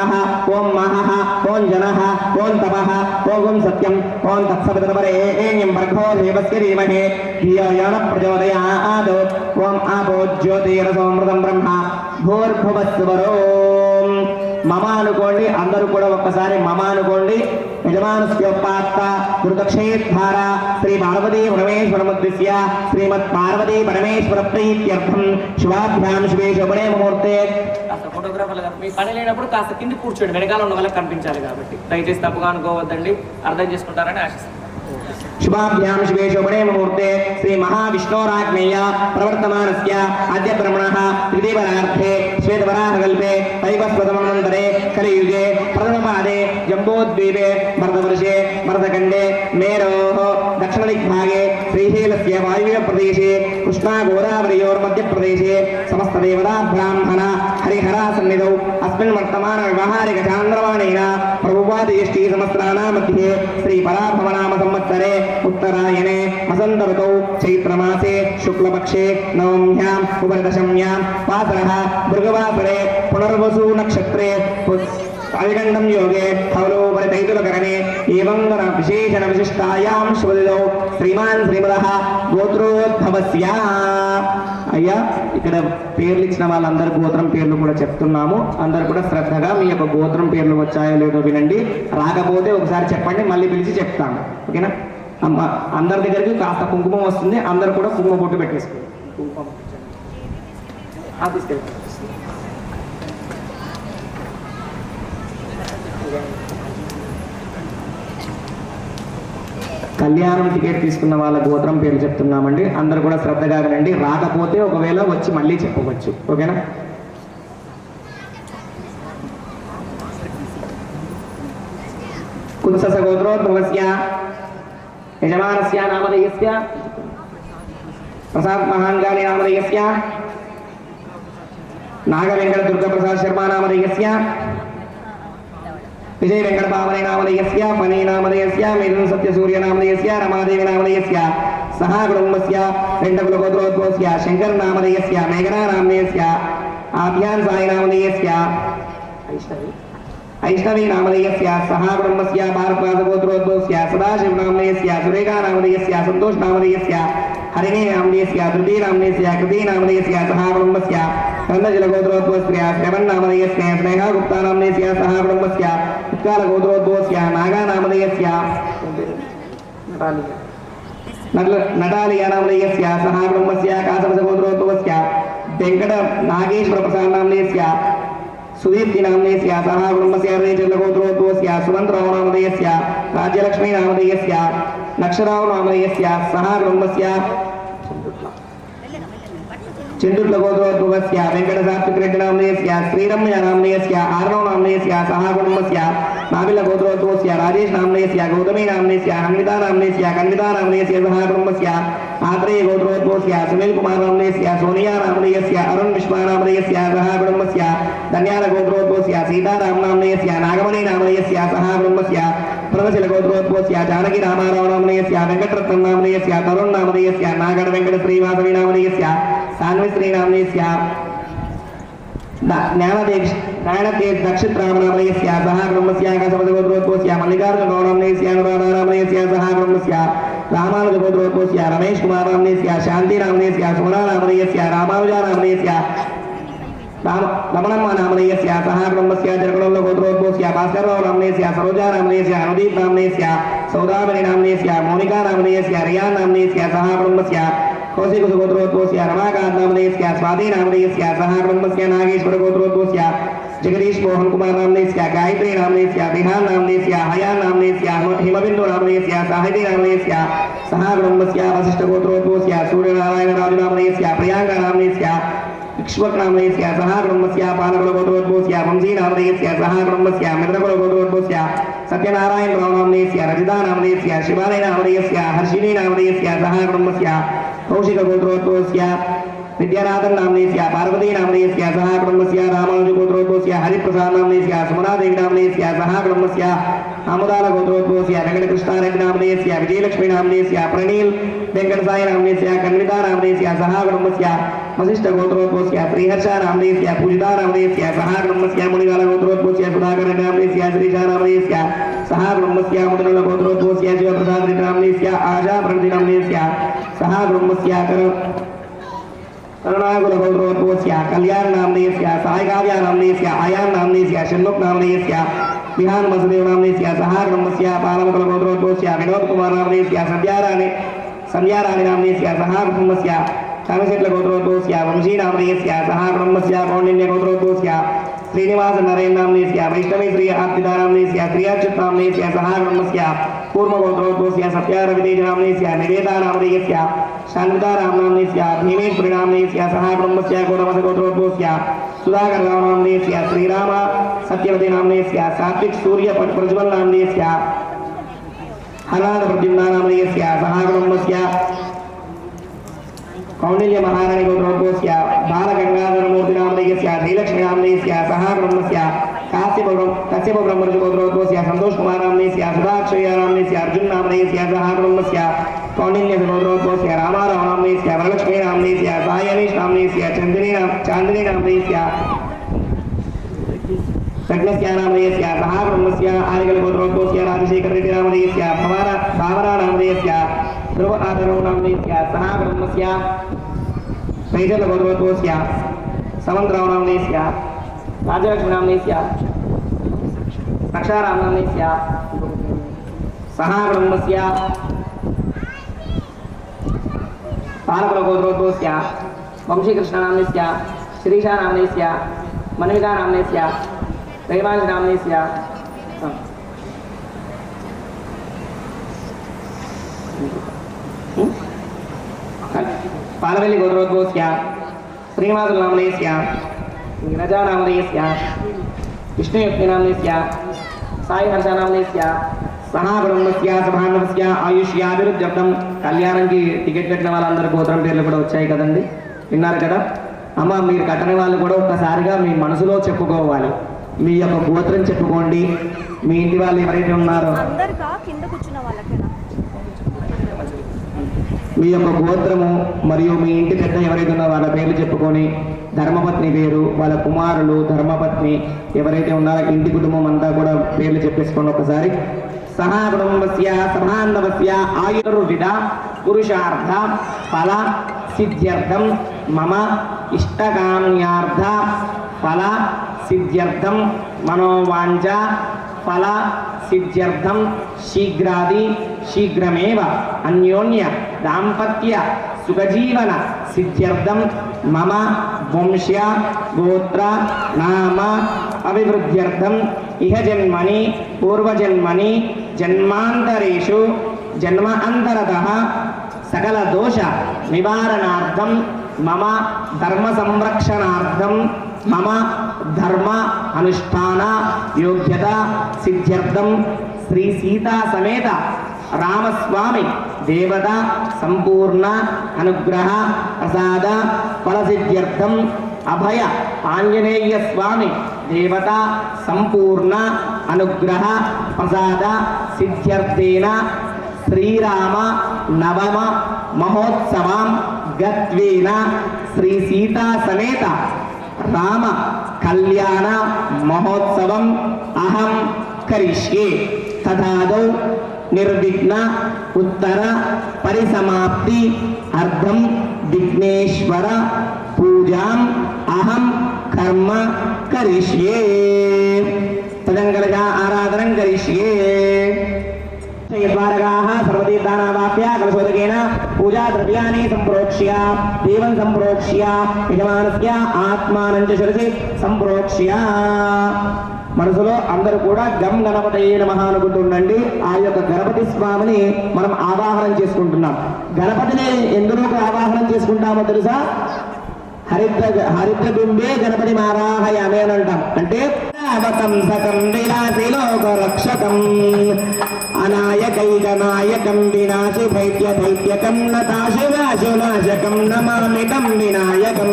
तपः ओम महः ओम जनः ओम तपः ओम सत्यम ओम तत्सवितुर्वरेण्यं भर्गो देवस्य धीमहि धियो यो नः प्रचोदयात् ओम आपो ज्योतिरसोमृतं ब्रह्म भूर्भुवस्सुवरो మమ అనుకోండి అందరూ కూడా ఒక్కసారి మమ అనుకోండి యజమానస్యోపాత్త దుర్దక్షేద్ధార శ్రీ పార్వతీ పరమేశ్వరముద్దిశ్య శ్రీమద్ పార్వతీ పరమేశ్వర ప్రీత్యర్థం శుభాభ్యాం శుభే శుభనే ముహూర్తే కాస్త ఫోటోగ్రాఫర్లు మీ పని లేనప్పుడు కాస్త కింది కూర్చోండి వెనకాల ఉన్న వాళ్ళకి కనిపించాలి కాబట్టి దయచేసి తప్పుగా అనుకోవద్దండి అర్థం చేసుకుంటారని ఆశిస్తాను शुभाभ्यां शिवे शोभने मुहूर्ते श्री महाविष्णोराज्ञेय प्रवर्तमानस्य अद्य ब्रह्मणः त्रिदिवरार्थे श्वेतवराहकल्पे वैवस्वतमन्वन्तरे कलियुगे प्रथमपादे जम्बोद्वीपे भरतवर्षे भरतखण्डे मेरोः दक्षिणदिग्भागे श्रीशैलस्य वायुव्यप्रदेशे कृष्णागोदावरयोर्मध्यप्रदेशे समस्तदेवता ब्राह्मण हरिहरा सन्निधौ अस्मिन् वर्तमानव्यवहारिकचान्द्रमाणेन प्रभुवादिष्टि सहस्राणां मध्ये श्रीपराभवनाम संवत्सरे उत्तरायणे वसंत ऋतौ चैत्रमासे शुक्लपक्षे नवम्यां उपरिदशम्यां वासरः मृगवासरे पुनर्वसु नक्षत्रे अविगण्डं योगे हवलोपरितैतुलकरणे एवं विशेषण विशिष्टायां शुभदिनौ श्रीमान् श्रीमदः गोत्रोद्भवस्य అయ్యా ఇక్కడ పేర్లు ఇచ్చిన వాళ్ళందరి గోత్రం పేర్లు కూడా చెప్తున్నాము. అందరు కూడా శ్రద్ధగా మీ యొక్క గోత్రం పేర్లు వచ్చాయో లేదో వినండి. రాకపోతే ఒకసారి చెప్పండి, మళ్ళీ పిలిచి చెప్తాను. ఓకేనా? అందరి దగ్గరికి కాస్త కుంకుమం వస్తుంది. అందరు కూడా కుంకుమ బొట్టు పెట్టేసుకోండి. కుంకుమ తీసుకెళ్ళి కళ్యాణం టికెట్ తీసుకున్న వాళ్ళ గోత్రం పేరు చెప్తున్నామండి. అందరూ కూడా శ్రద్ధగా వినండి. రాకపోతే ఒకవేళ వచ్చి మళ్ళీ చెప్పవచ్చు. ఓకేనా? కుత్సస గోత్రోద్భవస్య యజమానస్య నామధేయస్య ప్రసాద్ మహాంగాని నామధేయస్య నాగవెంకట దుర్గప్రసాద్ శర్మ నామధేయస్య विजय वेंकट पावने नामधेयस्य फणी नामधेयस्य मेरुन सत्य सूर्य नामधेयस्य रमादेवी नामधेयस्य सह कुटुंबस्य वेंकटकुलगोत्रोद्भवस्य शंकर नामधेयस्य मेघना नामधेयस्य आभ्यान साई नामधेयस्य ऐष्णवी नामधेयस्य सह कुटुंबस्य भारद्वाजगोत्रोद्भवस्य सदाशिव नामधेयस्य सुरेखा नामधेयस्य संतोष नामधेयस्य हरिणे नामधेयस्य धृति नामधेयस्य कृति नामधेयस्य सह कुटुंबस्य कन्नजलगोत्रोद्भवस्य श्रवण नामधेयस्य स्नेहा गुप्ता नामधेयस्य सह कुटुंबस्य उत्काल गोत्रोद्भवस्य नागा नामधेयस्य नटालिया नामधेयस्य सह कुटुंबस्य कासवस गोत्रोद्भवस्य वेंकट नागेश्वर प्रसाद नामधेयस्य सुदीप्ति नामधेयस्य सह कुटुंबस्य रेचलगोत्रोद्भवस्य सुमंतराव नामधेयस्य राज्यलक्ष्मी नामधेयस्य नक्षराव नामधेयस्य सह कुटुंबस्य चंदुर्ल गोत्रोद्भवस्य वेंकट सात्विक नामधेयस्य श्रीरम्य नामधेयस्य आर्णव नामधेयस्य सह कुटुंबस्य नाबिल गोत्रोद्भवस्य राजेश नामधेयस्य गौतमी नामधेयस्य अन्विता नामधेयस्य कन्विता नामधेयस्य सह कुटुंबस्य आत्रेय गोत्रोद्भवस्य सुनील कुमार नामधेयस्य सोनिया नामधेयस्य अरुण विश्वा नामधेयस्य सह कुटुंबस्य धन्याल गोत्रोद्भवस्य सीताराम नामधेयस्य नागमणि नामधेयस्य सह कुटुंबस्य प्रवचल गोत्रोद्भवस्य जानकी रामाराव नामधेयस्य वेंकटरत्न नामधेयस्य तरुण नामधेयस्य नागड वेंकट श्रीवासवी नामधेयस्य सान्वी श्री नामधेयस्य ज्ञानदेव दक्षित राम नामधेयस्य सह कुटुंबस्य आकाशपतिगोत्रोद्भवस्य मल्लिकार्जुन गौड़ नामधेयस्य अनुराधा नामधेयस्य सह कुटुंबस्य रामानुज गोत्रोद्भवस्य रमेश कुमार नामधेयस्य शांति नामधेयस्य सुमना नामधेयस्य रामानुजा नामधेयस्य रमणम्म नामधेयस्य सह कुटुंबस्य जरगुणल्ल गोत्रोद्भवस्य भास्करराव नामधेयस्य सरोजा नामधेयस्य अनुदीप नामधेयस्य सौदामिनी नामधेयस्य मोनिका नामधेयस्य रियान नामधेयस्य सह कुटुंबस्य कौशिक गोत्रोद्भवस्य रमाकांत नामधेयस्य स्वाति नामधेयस्य सह कुटुंबस्य नागेश्वर गोत्रोद्भवस्य जगदीश मोहन कुमार नामधेयस्य गायत्री नामधेयस्य बिहान नामधेयस्य हयान नामधेयस्य हिमबिंदु नामधेयस्य साहिती नामधेयस्य सह कुटुंबस्य वशिष्ठ गोत्रोद्भवस्य सूर्यनारायण राजु नामधेयस्य प्रियांका नामधेयस्य इक्ष्वक नामधेयस्य सह कुटुंबस्य पानकुल गोत्रोद्भवस्य वंशी नामधेयस्य सह कुटुंबस्य मित्रकुल गोत्रोद्भवस्य सत्यनारायण राव नामधेयस्य रजिता नामधेयस्य शिवानी नामधेयस्य हर्षिणी नामधेयस्य सह कुटुंबस्य कौशिक गोत्रोद्भवस्य विद्यानाथन नामधेयस्य पार्वती नामधेयस्य सह कुटुंबस्य रामानुज गोत्रोद्भवस्य हरिप्रसाद नामधेयस्य सुमनादेवी नामधेयस्य सह कुटुंबस्य आमुदाल गोत्रोद्भवस्य वेंकटकृष्णारेड्डी नामधेयस्य विजयलक्ष्मी नामधेयस्य प्रणील वेंकट साई नामधेयस्य कन्विता नामधेयस्य सह कुटुंबस्य वशिष्ठ गोत्रोद्भवस्य श्रीहर्ष नामधेयस्य पूजिता नामधेयस्य सह ब्रह्मस्य मुनिगाल गोत्रोद्भवस्य सुधाकर नामधेयस्य श्रीशा नामधेयस्य सह ब्रह्मस्य मुदनल गोत्रोद्भवस्य शिवप्रसाद नामधेयस्य आशा प्रगति नामधेयस्य सह ब्रह्मस्य करुणाकुल गोत्रोद्भवस्य कल्याण नामधेयस्य सायकाव्य नामधेयस्य आयान नामधेयस्य शण्मुख नामधेयस्य विहान वसुदेव नामधेयस्य सह ब्रह्मस्य पालमुकुल गोत्रोद्भवस्य विनोद कुमार नामधेयस्य संध्याराणि नामधेयस्य सह ब्रह्मस्य कामशेट्ल गोत्रोद्भवस्य वंशी नामधेयस्य सह ब्रह्मस्य कौंडिन्य गोत्रोद्भवस्य श्रीनिवास नरेन नामधेयस्य वैष्णवी श्री आर्तिदा नामधेयस्य श्रीअच्युत नामधेयस्य सह ब्रह्मस्य कूर्म गोत्रोद्भवस्य सत्यारवितेज नामधेयस्य निवेदा नामधेयस्य शान्तिदा नामधेयस्य भीमेश्वरी नामधेयस्य सह ब्रह्मस्य गौरवस गोत्रोद्भवस्य सुधाकर नामधेयस्य श्रीराम सत्यवती नामधेयस्य सात्विक सूर्य प्रज्वल नामधेयस्य हराद प्रद्युम्न नामधेयस्य सह ब्रह्मस्य कौंडिल्य महाराणी गोत्रोद्भवस्य बालगंगाधर मूर्ति नामधेयस्य श्रीलक्ष्मी नामधेयस्य सह ब्रह्मस्य कश्यप ब्रह्मर्षि गोत्रोद्भवस्य संतोष कुमार नामधेयस्य सुधाक्षय नामधेयस्य अर्जुन नामधेयस्य सह ब्रह्मस्य कौंडिल्य गोत्रोद्भवस्य रामाराव नामधेयस्य वरलक्ष्मी नामधेयस्य सायनीश नामधेयस्य चांदिनी नामधेयस्य प्रज्ञस्य नामधेयस्य सह ब्रह्मस्य आर्यगल गोत्रोद्भवस्य राजशेखर रेड्डी नामधेयस्य भावरा नामधेयस्य ध्रुव आदरव नामधेयस्य सह ब्रह्मस्य पैजल गोत्रोद्भवस्य समंतराव नामधेयस्य राजलक्ष्मी नामधेयस्य अक्षाराम नामधेयस्य सह ब्रह्मस्य पालकुल गोत्रोद्भवस्य वंशीकृष्ण नामधेयस्य श्रीशा नामधेयस्य मनविका नामधेयस्य दैवांश नामधेयस्य पालवेली गोत्रोद्भवस्य श्रीनिवास नामधेयस्य गिरजा नामधेयस्य विष्णुयुक्ति नामधेयस्य साई हर्ष नामधेयस्य सह ब्रह्मस्य सभानवस्य आयुष्याभिवृद्ध्यर्थం కళ్యాణంకి టికెట్ కట్టిన వాళ్ళందరి గోత్రం పేర్లు కూడా వచ్చాయి కదండి, విన్నారు కదా అమ్మ. మీరు కట్టని వాళ్ళు కూడా ఒక్కసారిగా మీ మనసులో చెప్పుకోవాలి, మీ యొక్క గోత్రం చెప్పుకోండి. మీ ఇంటి వాళ్ళు ఎవరైతే ఉన్నారో మీ యొక్క గోత్రము మరియు మీ ఇంటి పెద్ద ఎవరైతే ఉన్నారో వాళ్ళ పేర్లు చెప్పుకొని, ధర్మపత్ని పేరు, వాళ్ళ కుమారులు, ధర్మపత్ని ఎవరైతే ఉన్నారో ఇంటి కుటుంబం అంతా కూడా పేర్లు చెప్పేసుకోండి ఒకసారి. సహ బ్రహ్మస్య సమాంధవస్య ఆయుర్విద పురుషార్థ ఫల సిద్ధ్యర్థం మమ ఇష్టకామ్యార్థ ఫల సిద్ధ్యర్థం మనోవాంఛ ఫల సిద్ధ్యర్థం శీఘ్రమేవ అన్యోన్య దాంపత్య సుఖజీవన సిద్ధ్యర్థం మమ వంశ్య గోత్ర నామ అభివృద్ధ్యర్థం ఇహ జన్మని పూర్వజన్మని జన్మాంతరేషు జన్మాంతరతః సకల దోష నివారణార్థం మమ ధర్మ సంరక్షణార్థం మమ ధర్మ అనుష్ఠాన యోగ్యత సిద్ధ్యర్థం శ్రీ సీతా సమేత రామస్వామి దేవత సంపూర్ణ అనుగ్రహ ప్రసాద ఫలసిద్ధ్యర్థం అభయ ఆంజనేయ స్వామి దేవత సంపూర్ణ అనుగ్రహ ప్రసాద సిద్ధ్యర్థేన శ్రీరామ నవమ మహోత్సవం గత్వేన శ్రీ సీతా సమేత రామ కళ్యాణ మహోత్సవం అహం కరిష్యే. తదాదౌ నిర్విఘ్న ఉత్తర పరిసమాప్తి అర్థం విఘ్నేశ్వర పూజాం అహం కర్మ కరిష్యే. తదంగళగా ఆరాధనం కరిష్యే. ద్వారకాః సర్వతీర్థానావాప్య కలశోదకేన పూజా ద్రవ్యాన్ని సంప్రోక్ష్య దేవం సంప్రోక్ష్య యజమానస్య ఆత్మానం చ శిరసి సంప్రోక్ష్య. మనసులో అందరూ కూడా గం గణపతయే నమః అనుకుంటుండండి. ఆ యొక్క గణపతి స్వామిని మనం ఆవాహనం చేసుకుంటున్నాం. గణపతిని ఎందుకు ఆవాహనం చేసుకుంటామో తెలుసా? హరిద్ర బింబే గణపతి మారాహయామి అని అంటాం. అంటే అవతంసకం విలాసిలోక రక్షకం అనాయకైకనాయకం వినాశి దైత్యకం నతాశివాశునాశకం నమామి తం వినాయకం.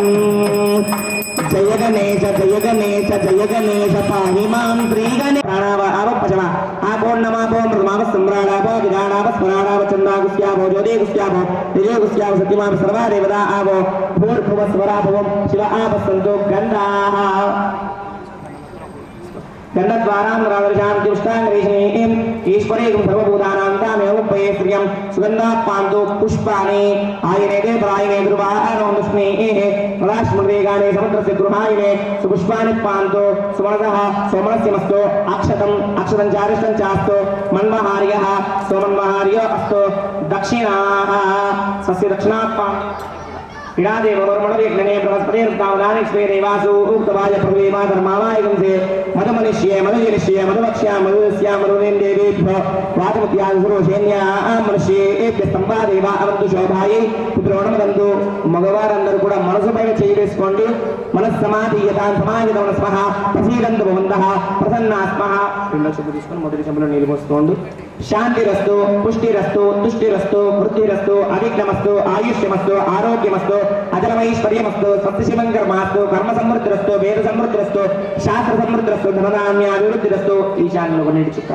జయ గణేశ జయ గణేశ జయ గణేశ పాహి మాం శ్రీ గణేశ ప్రాణావ ఆవపచమ ఆకోన్నమాపో మృమావ సమ్రాడాపో విదానావ స్మరాడావ చందాగుస్యాభో జ్యోతిగుస్యాభో తేజోగుస్యాభ సత్యమావ సర్వా దేవతా ఆవో భూర్భువ స్వరాభవం శివ ఆపస్సంతో గంధాః गंधद्वारां रावृषां तिष्ठांग्रेशनें ईश्वरेकं सर्वभूतानां तामेव उपये श्रियं सुगन्धापान्तो पुष्पाणि आयनेते प्रायणे दुर्वाहारोऽनुष्णेः मदाश्मृतेगाने समुद्रस्य गृहायने सुपुष्पाणि पान्तो सुमनसः सोमनस्यमस्तु अक्षतं चारिष्टं चास्तु मन्महार्यः सोमन्महार्यो अस्तु दक्षिणाः स्वस्य दक्षिणात्मा विरादेव मनोरमणवेग्नने बृहस्पतिर्दावदानि स्वे देवासु उक्तवाय प्रभुवेमा धर्मावायकं से मधुमनिष्ये मधुजनिष्ये मधुवक्ष्या मधुस्या मधुनेन्द्रेभ्यो वाचमत्यासुरोषेण्या मनुष्येभ्य स्तंभादेवा अवन्तु शोभायै पुत्रोणमदन्तु मगवाరందరూ కూడా మనసుపైన చేయి వేసుకోండి మనస్సమాధి యథా సమాహితం స్మః ప్రసీదంతు భవంతః ప్రసన్నాస్మః రెండో చెంబు తీసుకొని మొదటి చెంబులో నీళ్లు పోసుకోండి శాంతిరస్తు పుష్టిరస్తు తుష్టిరస్తు వృద్ధిరస్తు అవిఘ్నమస్తు ఆయుష్యమస్తు ఆరోగ్యమస్తు అజలమైశ్వర్యమస్తు సత్యశివంకర్మాస్తు కర్మ సమృద్ధిరస్తు వేద సమృద్ధిరస్తు శాస్త్ర సమృద్ధిరస్తు ధనధాన్యాభివృద్ధిరస్తు ఈశాన్యంలో కొన్నిటి చుక్క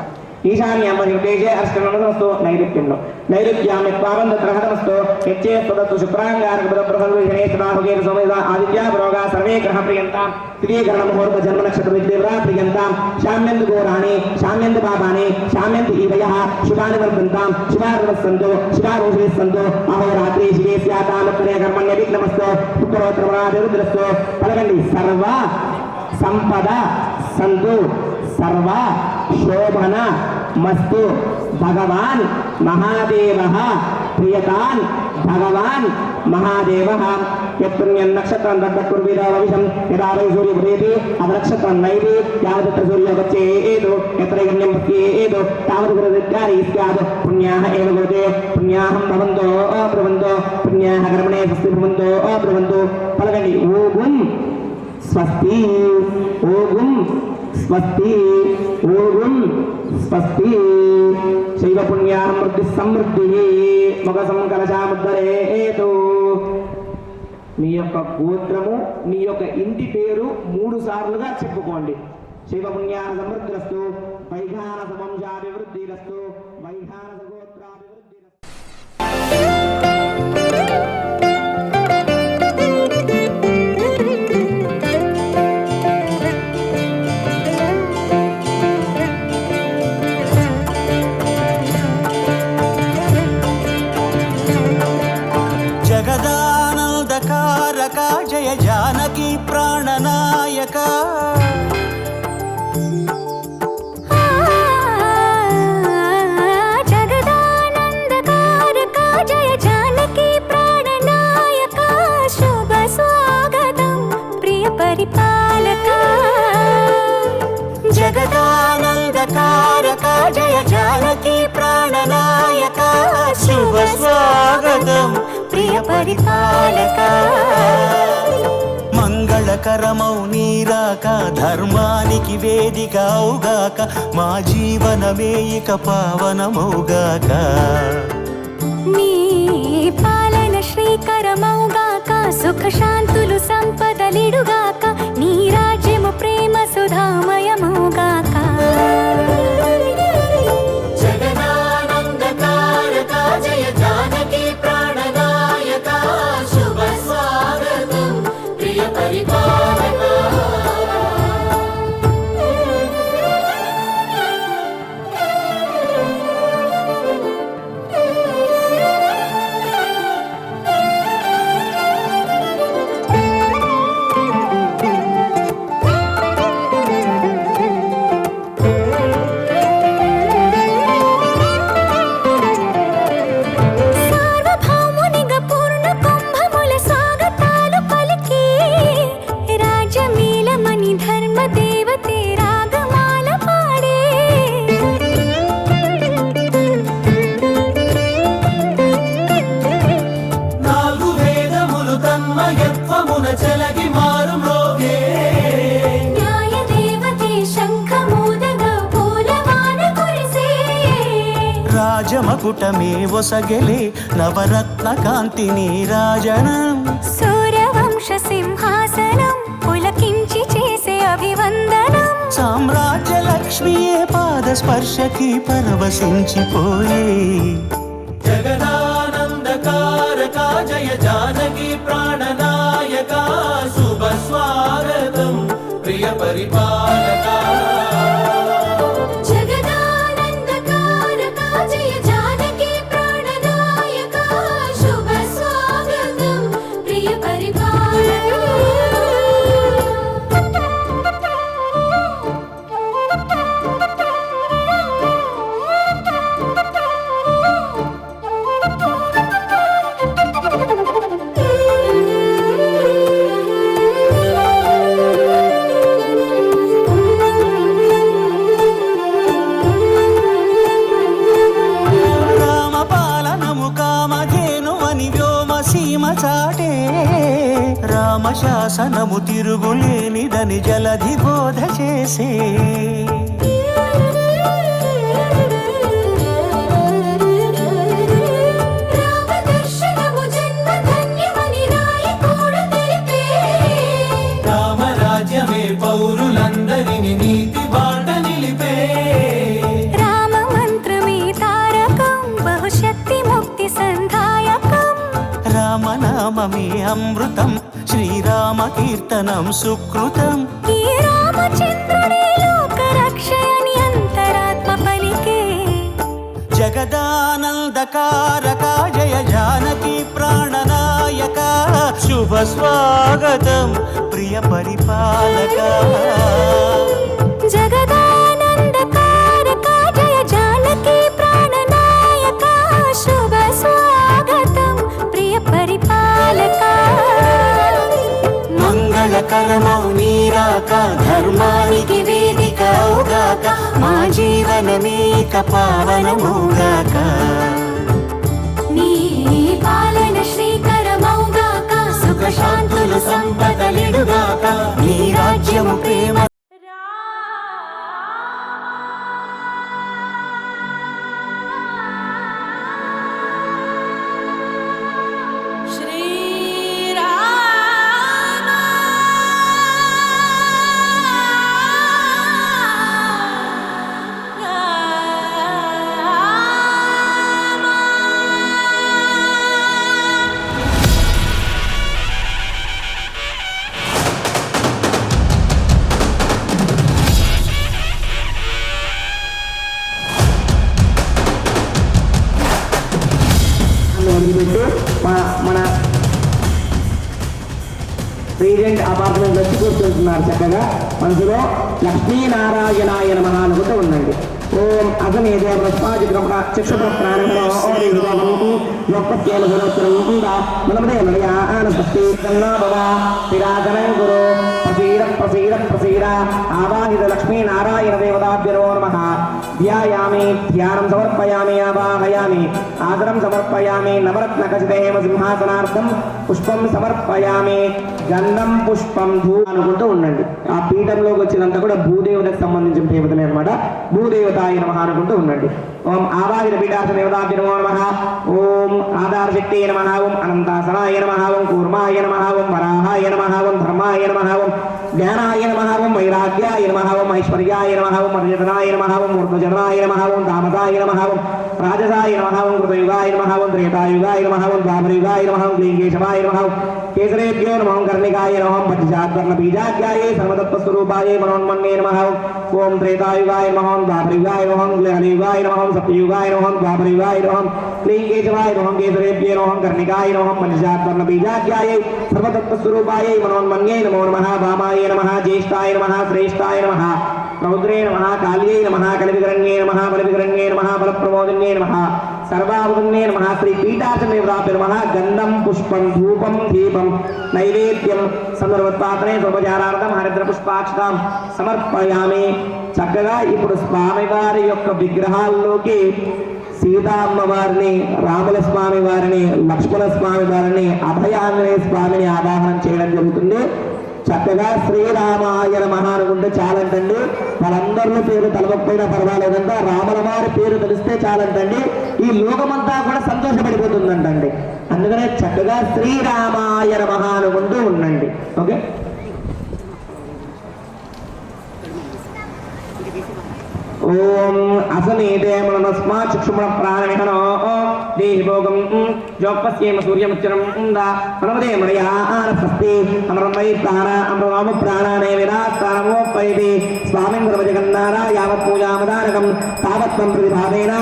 ఈశాన్యం నిర్దేశే అష్టమస్తు నైరుత్యంలో నైరుత్యామిత్వావం తత్రహతమస్తు యచ్చే స్వదత్తు శుక్రాంగారకృతప్రసంగేణ సోమేద ఆదిత్య ప్రోగా సర్వే గ్రహ ప్రియంతాం త్రిగణ ముహూర్త జన్మ నక్షత్ర విద్యవ్రా ప్రియంతాం శామ్యందు ఘోరాణి శామ్యందు పాపాని శామ్యందు ఈవయః శుభాని వర్తంతాం శుభార్వస్సంతు శుభారోషేస్సంతు అహోరాత్రి శివే స్యాతాముత్తరే కర్మణ్య విఘ్నమస్తు పుత్రోత్తరమరాభివృద్ధిరస్తు పలకండి సర్వ సంపద సంతు सर्व शोभन मस्तु भगवान महादेव प्रियतान भगवान महादेव यत्पुण्यं नक्षत्रं दत्तकुर्वीदावविषं यदा वै सूर्य उदेति अनक्षत्रं नैति यावदत्र सूर्यो गच्छेत् यत्र गण्यं पश्येत् तावत् गुरुविद्यारि स्यात् पुण्याः एव भवते पुण्याहं भवन्तो ब्रुवन्तो पुण्याः कर्मणे स्वस्ति भवन्तो ब्रुवन्तु पलकण्डि ओगुं स्वस्ति ओगुं स्वस्ति ओगुं स्वस्ति शैव पुण्यां मृद्धि समृद्धि मगसं कलशामुद्धरेतु మీ యొక్క గోత్రము మీ యొక్క ఇంటి పేరు 3 సార్లుగా చెప్పుకోండి శైవ పుణ్యాః సమృద్ధిరస్తు వైఘానస వంశాభివృద్ధిరస్తు వైఘానస గోత్రాభివృద్ధిరస్తు जय जानकी प्राणनायक जगदानंदकारक जय जानकी प्राणनायक शुभ स्वागतं प्रिय परिपालक जगदानंदकारक जय जानकी प्राणनायक शुभ स्वागतं प्रिय परिपालक మంగళకరమౌ నీరాక ధర్మానికి వేదిక అవుగాక మా జీవనమే ఇక పావనమౌగాక నీ పాలన శ్రీకరమౌగాక సుఖ శాంతులు సంపదలిడుగాక నీ రాజ్యము ప్రేమ సుధామయమౌగాక జగదానందకారక జయ జానకి ప్రాణనాయక శుభ స్వాగతం ప్రియ పరిపాలక రాజమకుటమే ఒసగెలే నవరత్న కాంతి నీరాజనం సూర్యవంశ సింహాసనం పుల సామ్రాజ్య లక్ష్మియే పాద స్పర్శకి పరవశించిపోయే జగదానందకారక జయ జానకి ప్రాణనాయక శుభ స్వాగతం ప్రియ పరిపాలక జగదానందకారక జయ జానకి ప్రాణనాయక శుభ స్వాగతం ప్రియ రామపాలనము కామధేనువని వ్యోమ సీమ చాటే రామశాసనము తిరుగులేనిదని జలధి బోధ చేసే రామదర్శనము జన్మధన్యమని రాయకూడ తెలిపే రామరాజ్యమే పౌరులందరిని నీతి బాట నిలిపే రామ మంత్రమే తారకం బహుశక్తి ముక్తి సంధాయకం రామనామమే అమృతం శ్రీరామ కీర్తనం సుకృతం ఈ రామచంద్రుడే లోక రక్షయని అంతరాత్మ పలికే జగదానందకారక జయ జానకి ప్రాణనాయక శుభ స్వాగతం ప్రియ పరిపాలక జగదానందకారక జయ జానకి ప్రాణనాయక శుభ స్వాగతం ప్రియ పరిపాలక మంగళకరమౌ నీరాక ధర్మానికి వేదిక అవుగాక మా జీవనమేక పావనమౌగాక నీ పాలన శ్రీకరమౌగాక సుఖ శాంతులు సంపదలిడుగాక నీ రాజ్యము ప్రేమ మన రీజెంట్ అపార్ట్మెంట్ వచ్చి కూర్చుంటున్నారు చక్కగా మనసులో లక్ష్మీనారాయణాయ నమః అనుకుంటూ ఉండండి. ఓం అసమేదే పుష్పాజిగ్రహ చక్షుప్ర ప్రాణంలో మనమదే మనయానస్తి కన్నాభవ స్థిరాజనం గురు ప్రసీద ప్రసీద ప్రసీద ఆవాహిత లక్ష్మీనారాయణ దేవతాభ్యో నమః ధ్యాయామి ధ్యానం సమర్పయామి ఆవాహయామి ఆదరం సమర్పయామి నవరత్న ఖచితేమ సింహాసనార్థం పుష్పం సమర్పయామి గంధం పుష్పం ధూ అనుకుంటూ ఉండండి. ఆ పీఠంలోకి వచ్చినంత కూడా భూదేవతకు సంబంధించిన దేవతలే అనమాట. భూదేవతాయ నమః అనుకుంటూ ఉండండి. ఓం ఆవాహిత పీఠార్థ దేవతాభ్యో నమః. ఓం ఆధార శక్తి నమః. ఓం అనంతాసనాయ నమః. ఓం కూర్మాయ నమః. ఓం వరాహాయ నమః. ఓం ధర్మాయ నమః. ఓం జ్ఞానాయ నమః. ఓం వైరాగ్యాయ నమః. ఓం ఐశ్వర్యాయ నమః. ఓం అర్జతనాయ నమః. ఓం ఊర్ధ్వజనాయ నమః. ఓం తామసాయ నమః. ఓం రాజసాయ నమః. ఓం కృతయుగాయ నమః. ఓం త్రేతాయుగాయ నమః. ఓం ద్వాపరయుగాయ నమః. ఓం క్లీంకేశవాయ నమః. కేసరేభ్యో నమః. ఓం కర్ణికాయ నమః. ఓం పతిజాత్వర్ణ బీజాఖ్యాయే సర్వతత్వస్వరూపాయే మనోన్మన్యే నమః. ఓం త్రేతాయుగాయ నమః. ఓం ద్వాపరయుగాయ నమః. ఓం కలియుగాయ నమః. ఓం సత్యయుగాయ నమః. ఓం ద్వాపరయుగాయ నమః. ఓం క్లీంకేశవాయ నమః. ఓం కేసరేభ్యో నమః. ఓం కర్ణికాయ నమః. ఓం పతిజాత్వర్ణ బీజాఖ్యాయే సర్వతత్వస్వరూపాయే మనోన్మన్యే నమో నమః. వామాయ నమః. జ్యేష్ఠాయ నమః. శ్రేష్ఠాయ నమః. రౌద్రే నమః. కాళ్యై నమః. కలివికరణ్యే నమః. బలవికరణ్యే నమః. బలప్రమోదిన్యే నమః. సర్వావృన్యే నమః. శ్రీ పీఠాచదేవతాభ్యో నమః. గంధం పుష్పం ధూపం దీపం నైవేద్యం సందర్భత్పాత్రే ఉపచారార్థం హరిద్ర పుష్పాక్షతాం సమర్పయామి. చక్కగా ఇప్పుడు స్వామివారి యొక్క విగ్రహాల్లోకి సీతా అమ్మవారిని, రాముల స్వామి వారిని, లక్ష్మణ స్వామి వారిని, అభయాంజనేయ స్వామిని ఆవాహనం చేయడం జరుగుతుంది. చక్కగా శ్రీరామాయ నమః అనుకుంటే చాలంటండి. వాళ్ళందరిలో పేరు తలవకపోయినా పర్వాలేదంట. రాముల వారి పేరు తెలిస్తే చాలంటండి. ఈ లోకమంతా కూడా సంతోషపడిపోతుందంటండి. అందుకనే చక్కగా శ్రీరామాయ నమః అనుకుంటూ ఉండండి. ఓకే. ఓం అసనీతే మనస్మా చక్షుమణ ప్రాణమిహనో దేహి భోగం జోపస్యేమ సూర్యముచ్చరం మనమదే మణయా స్వస్తి అమరం వై ప్రాణ అమృవామ ప్రాణానే విరాస్తానమోపైతి స్వామింద్రమ జగన్నార యావత్ పూజామదానకం తావత్వం ప్రతిభావేన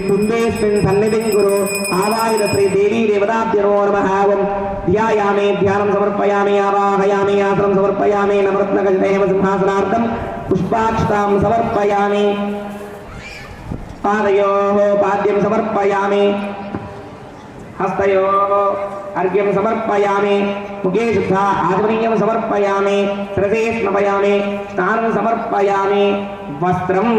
బృందేస్మిన్ సన్నిధిం కురు ఆవాయుధ శ్రీ దేవీ దేవతాభ్యో నమః ఓం ధ్యాయామి ధ్యానం సమర్పయామి ఆవాహయామి ఆసనం సమర్పయామి నవరత్నగజదేవ సింహాసనార్థం పుష్పాక్షతాం సమర్పయామి పాదయోః పాద్యం సమర్పయామి హస్తయోః అర్ఘ్యం సమర్పయామి ముఖే శుద్ధ ఆచమనీయం సమర్పయామి శిరసే స్నపయామి స్నానం సమర్పయామి వస్త్రం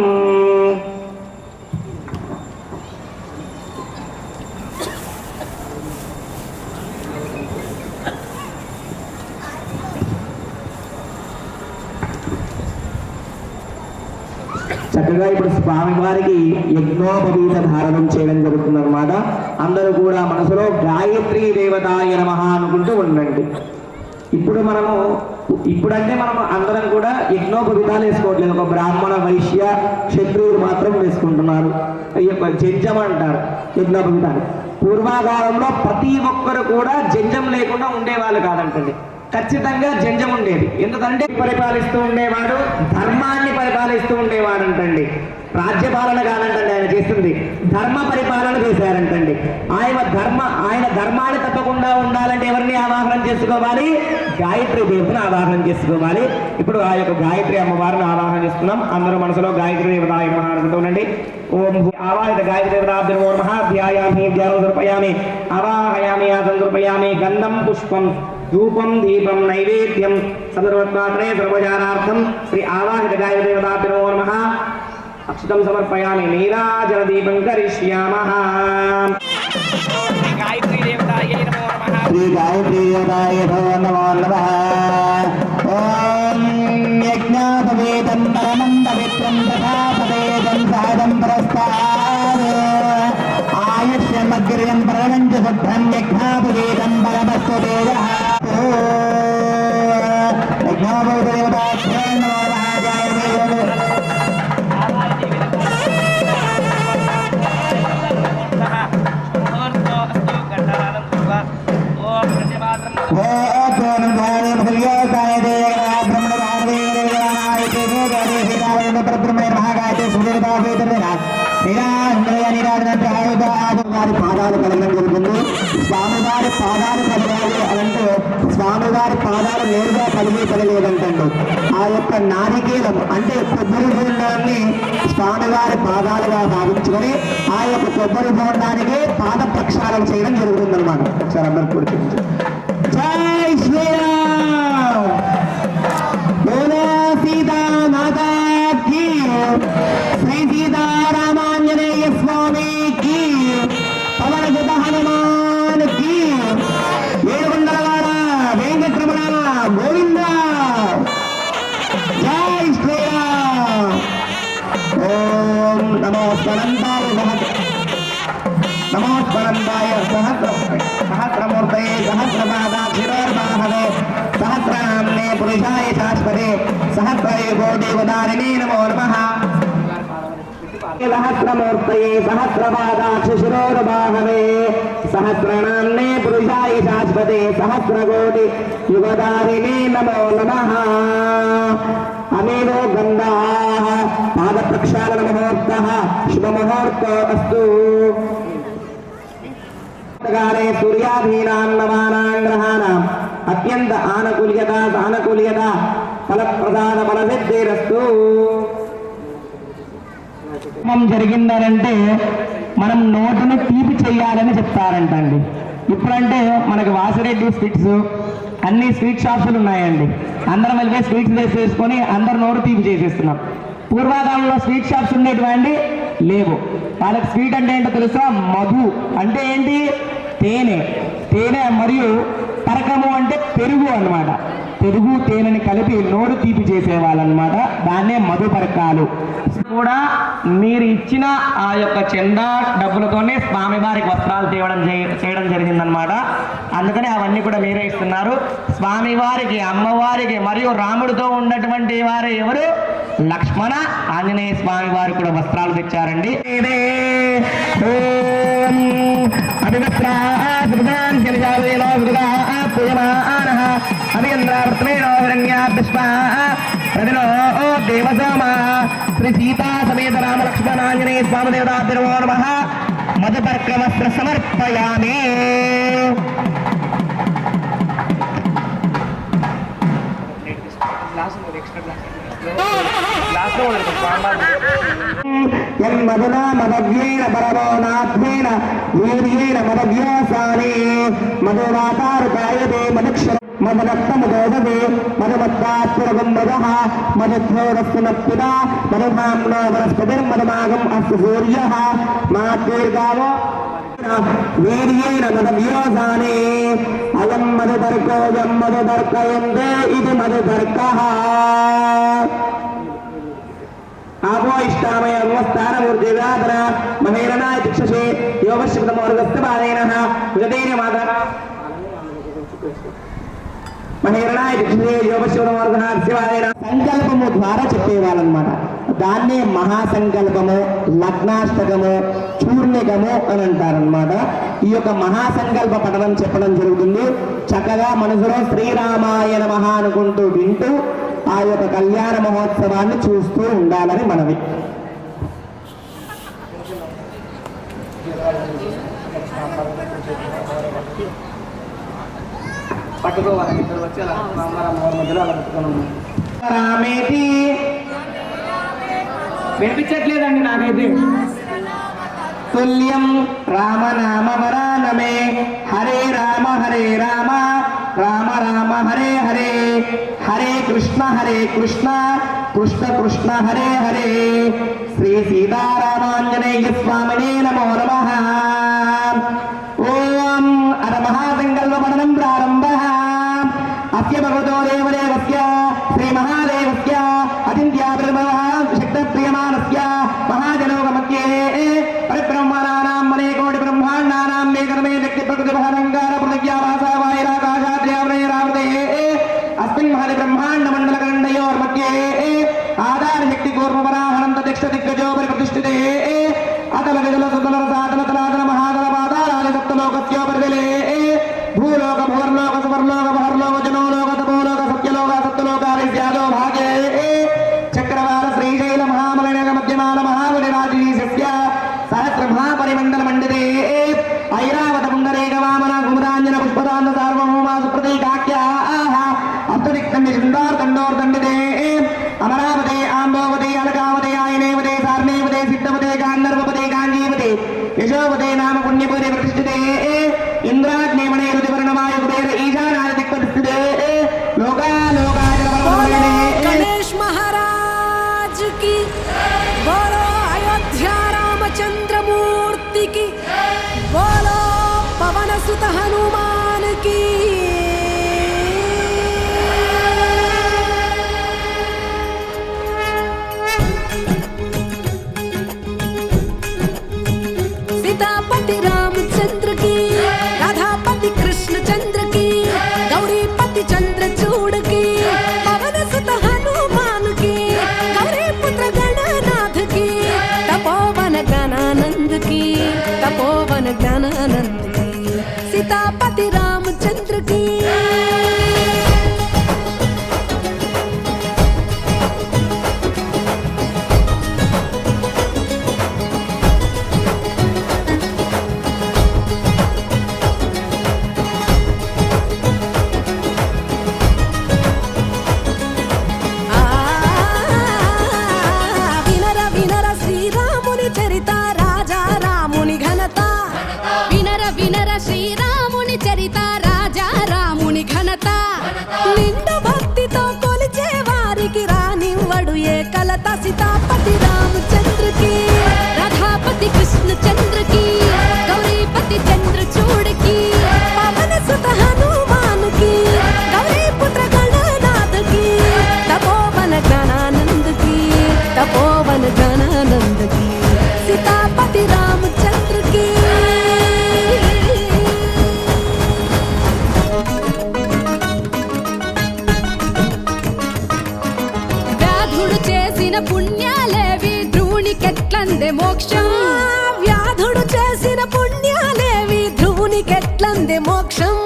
చక్కగా ఇప్పుడు స్వామివారికి యజ్ఞోపవీత ధారణం చేయడం జరుగుతుందన్నమాట. అందరూ కూడా మనసులో గాయత్రీ దేవతాయ నమః అనుకుంటూ ఉండండి. ఇప్పుడంటే మనం అందరం కూడా యజ్ఞోపవీతాలు వేసుకోవట్లేదు. ఒక బ్రాహ్మణ వైశ్య క్షత్రియులు మాత్రం వేసుకుంటున్నారు. జంజం అంటారు యజ్ఞోపవీతాలు. పూర్వాకాలంలో ప్రతి ఒక్కరు కూడా జంజం లేకుండా ఉండేవాళ్ళు కాదంటండి. ఖచ్చితంగా జంజం ఉండేది. ఎందుకంటే పరిపాలిస్తూ ఉండేవాడు, ధర్మాన్ని పరిపాలిస్తూ ఉండేవాడు అంటండి. రాజ్యపాలన కాదంటండి ఆయన చేస్తుంది, ధర్మ పరిపాలన చేశారంటండి. ఆయన ధర్మాన్ని తప్పకుండా ఉండాలంటే ఎవరిని ఆవాహనం చేసుకోవాలి? గాయత్రి దేవతను ఆవాహనం చేసుకోవాలి. ఇప్పుడు ఆ యొక్క గాయత్రి అమ్మవారిని ఆవాహన చేస్తున్నాం. అందరూ మనసులో గాయత్రి దేవత అనుకుంటూ ఉండండి. ఓం ఆవాహిత గాయత్రి దేవతాభ్యో నమః. ధ్యాయామి ధ్యానం సమర్పయామి ఆవాహయామి ఆసనం సమర్పయామి గంధం పుష్పం ధూపం దీపం నైవేద్యం సర్వత్మాత్రే సర్వజానార్థం శ్రీ ఆవాహిత గాయత్రి దేవతాభ్యో నమః. అక్షతం సమర్పయామి నీరాజన దీపం కరిష్యామః. గాయత్రీ దేవతాయై నమో నమః. శ్రీ గాయత్రీ దేవతాయై నమో నమః. ఓం యజ్ఞోపవీతం పరమం పవిత్రం తథా పదేదం సహజం ప్రస్తాద్ ఆయుష్యమగ్ర్యం పరమంచ శుద్ధం యజ్ఞోపవీతం పరమస్తు తేజః. యజ్ఞోపవీత దేవతాభ్యో నమో నమః. పాదాలు కలగడం జరుగుతుంది. స్వామివారి పాదాలు కలగాలి అంటే స్వామివారి పాదాలు నేరుగా కలిగలేదంటండి. ఆ యొక్క నారికేలం అంటే కొబ్బరి బోండాన్ని స్వామివారి పాదాలుగా భావించుకొని ఆ యొక్క కొబ్బరి బోండానికి పాద ప్రక్షాళన చేయడం జరుగుతుందన్నమాట. ఒకసారి అందరు కూర్చొని జై శ్రీరామ్ బోలో సీతామాతా కీ శ్రీ సీతారామాంజనేయ స్వామికి పవనసుత హనుమాన్ కి ఏడుకొండలవాడ వెంకటరమణ గోవింద. జై శ్రీరామ్. ఓం నమో స్వనంతాయ సహస్రమూర్తయే సహస్రపాదాక్షిరోర్బాహవే సహస్రనామ్నే పురుషాయ శాశ్వతే సహస్రయుగో దేవదారిణే నమో నమః. సహస్రమూర్తయే సహస్రపాదాక్షిరోర్బాహవే సహస్రనామ్నే పురుషాయ శాశ్వతే సహస్రకోటి యుగదారిణే నమో నమః. అమేవో గంధాః పాద ప్రక్షాళన ముహూర్తః శుభముహూర్తో అస్తు. సూర్యాధీనాం నవానాం గ్రహాణాం అత్యంత ఆనుకూల్యత ఫలప్రదాన ఫలసిద్ధిరస్తు. జరిగిందనంటే మనం నోటును తీపి చేయాలని చెప్తారంటండి. ఇప్పుడంటే మనకి వాసిరెడ్డి స్వీట్స్ అన్ని స్వీట్ షాప్స్లు ఉన్నాయండి. అందరం వెళ్ళి స్వీట్స్ వేసేసుకొని అందరు నోరు తీపి చేసేస్తున్నాం. పూర్వకాలంలో స్వీట్ షాప్స్ ఉండేటివండి లేవు. వాళ్ళకి స్వీట్ అంటే ఏంటో తెలుసా? మధు అంటే ఏంటి? తేనె మరియు పరకము అంటే పెరుగు అన్నమాట. పెరుగు తేనెని కలిపి నోరు తీపి చేసేవాళ్ళనమాట. దాన్నే మధుపరకాలు. కూడా మీరు ఇచ్చిన ఆ యొక్క చందా డబ్బులతోనే స్వామివారికి వస్త్రాలు చేయడం జరిగిందనమాట. అందుకని అవన్నీ కూడా మీరే ఇస్తున్నారు. స్వామివారికి, అమ్మవారికి మరియు రాముడితో ఉన్నటువంటి వారు ఎవరు? లక్ష్మణ ఆంజనేయ స్వామి వారు కూడా వస్త్రాలు తెచ్చారండి. శ్రీ సీతా సమేత రామ లక్ష్మణ ఆంజనేయ స్వామి దేవతాభ్యో నమః. మధుపర్క వస్త్ర సమర్పయామి. యన్మధునా మదవ్యేన పరమోనాథ్యేన వీర్యేణ మదవ్యాసానే మధువాతారుకాయతే మధుక్షర మదనక్తముదోదతే మధుమత్తాత్పురగం మదః మధుద్ధోరస్సునప్పిత మధుమామ్నో వనస్పతిర్మధుమాగం అస్తు సూర్యః మాద్వీర్గావో వీర్యేణ మదవ్యాసానే అయం మధుదర్కోయం మధుదర్కయంతే ఇది మధుదర్కః. आपो इष्टामय अनुवस्थानमूर्तिव्याधन महेरणाय दिक्षसे योगशब्दमोर्गस्तपादेनः जतेन माता మహేరణాయ దిక్షే యోగశివమోర్గనాథ్యవాదేన. సంకల్పము ద్వారా చెప్పేవాళ్ళనమాట. దాన్నే మహాసంకల్పము, లగ్నాష్టకము, చూర్ణికము అని అంటారనమాట. ఈ యొక్క మహాసంకల్ప పఠనం చెప్పడం జరుగుతుంది. చక్కగా మనసులో శ్రీరామాయ నమః అనుకుంటూ వింటూ ఆ యొక్క కళ్యాణ మహోత్సవాన్ని చూస్తూ ఉండాలని మనవి. రామేతి వినిపించట్లేదండి నాకైతే. తుల్యం రామనామ వరానమే హరే రామ రామ రామ హరే హరే హరే కృష్ణ కృష్ణ కృష్ణ హరే హరే. శ్రీ సీతారామాంజనేయ స్వామినే నమో నమః. ఓం అర మహాసంకల్ప పఠనం ప్రారంభః. అస్య భగవతో దేవదేవస్య శ్రీ మహాదేవస్య అచింత్యాభిర్భవః శక్తప్రియమానస్య మహాజనోగమధ్యే పరిబ్రహ్మణానాం మనే కోటి బ్రహ్మాండానాం మేకరమే వ్యక్తి ప్రకృతి మహారంగార పృథివ్యావాసా వాయురాకాశాద్ర్యావృతే అస్మిన్ మహది బ్రహ్మాండ మండల ఖండయోర్మధ్యే ఆధార శక్తి కూర్మపరాహణంత దీక్ష దిగ్గజో పరిప్రతిష్ఠితే అతల విధుల సుతల రసాతల తలాతల మహాతల పాదారాలి సప్తలోకస్యోపరితలే భూలోక భువర్లోక సువర్లోక మహర్లోక జనోలోక తపోలోక సత్యలోక సత్తులోకాలి స్యాదో భాగే చక్రవార శ్రీశైల మహామలనగ మధ్యమాన మహాబలిరాజీశస్య సహస్ర మహాపరిమండల మండితే ఐరావత పుండరేక వామన కుముదాంజన పుష్పదాంత సార్వభౌమా సుప్రతీకాఖ్యాః అప్తదిక్తండి శృందార్దండోర్దండితే అమరావతే ఆంబోవతే అలకావతే ఆయనేవతే సార్ణేవతే సిద్ధవతే గాంధర్వపతే గాంధీవతే యశోవతే నామ పుణ్యపదే ప్రతిష్ఠితే ఇంద్రాగ్నేమణే రుదివర్ణమాయ కుబేర ఈశానాయ దిక్పతిష్ఠితే లోకాలోకాయ गणेश महाराज की बोलो अयोध्या रामचंद्र मूर्ति की बोलो पवन सुत हनुमान की सीतापति रामचंद्र की राधापति कृष्णचंद्र की गौरीपति चंद्रचूड़ की पवन सुत हनुमान की गौरी पुत्र गणनाथ की तपोवन ज्ञानानंद की तपोवन ज्ञानानंद की सीतापति रामचंद्र की వినర శ్రీరాముని చరిత రాజా రాముని ఘనత నిండు భక్తితో కొలిచే వారికి రానివ్వడు ఏ కలత సీతాపతి రామచంద్రకి రాధాపతి కృష్ణచంద్రకి గౌరీపతి చంద్రచూడకి పవన సుత హనుమానుకి గౌరీ పుత్ర గణనాథకి తపోవన జ్ఞానానందకి తపోవన జ్ఞానానందకి सीतापति रामचंद्र की व्याधुడు చేసిన పుణ్యాలేవి ధ్రువునికెట్లందే మోక్షం వ్యాధుడు చేసిన పుణ్యాలేవి ధ్రువునికెట్లందే మోక్షం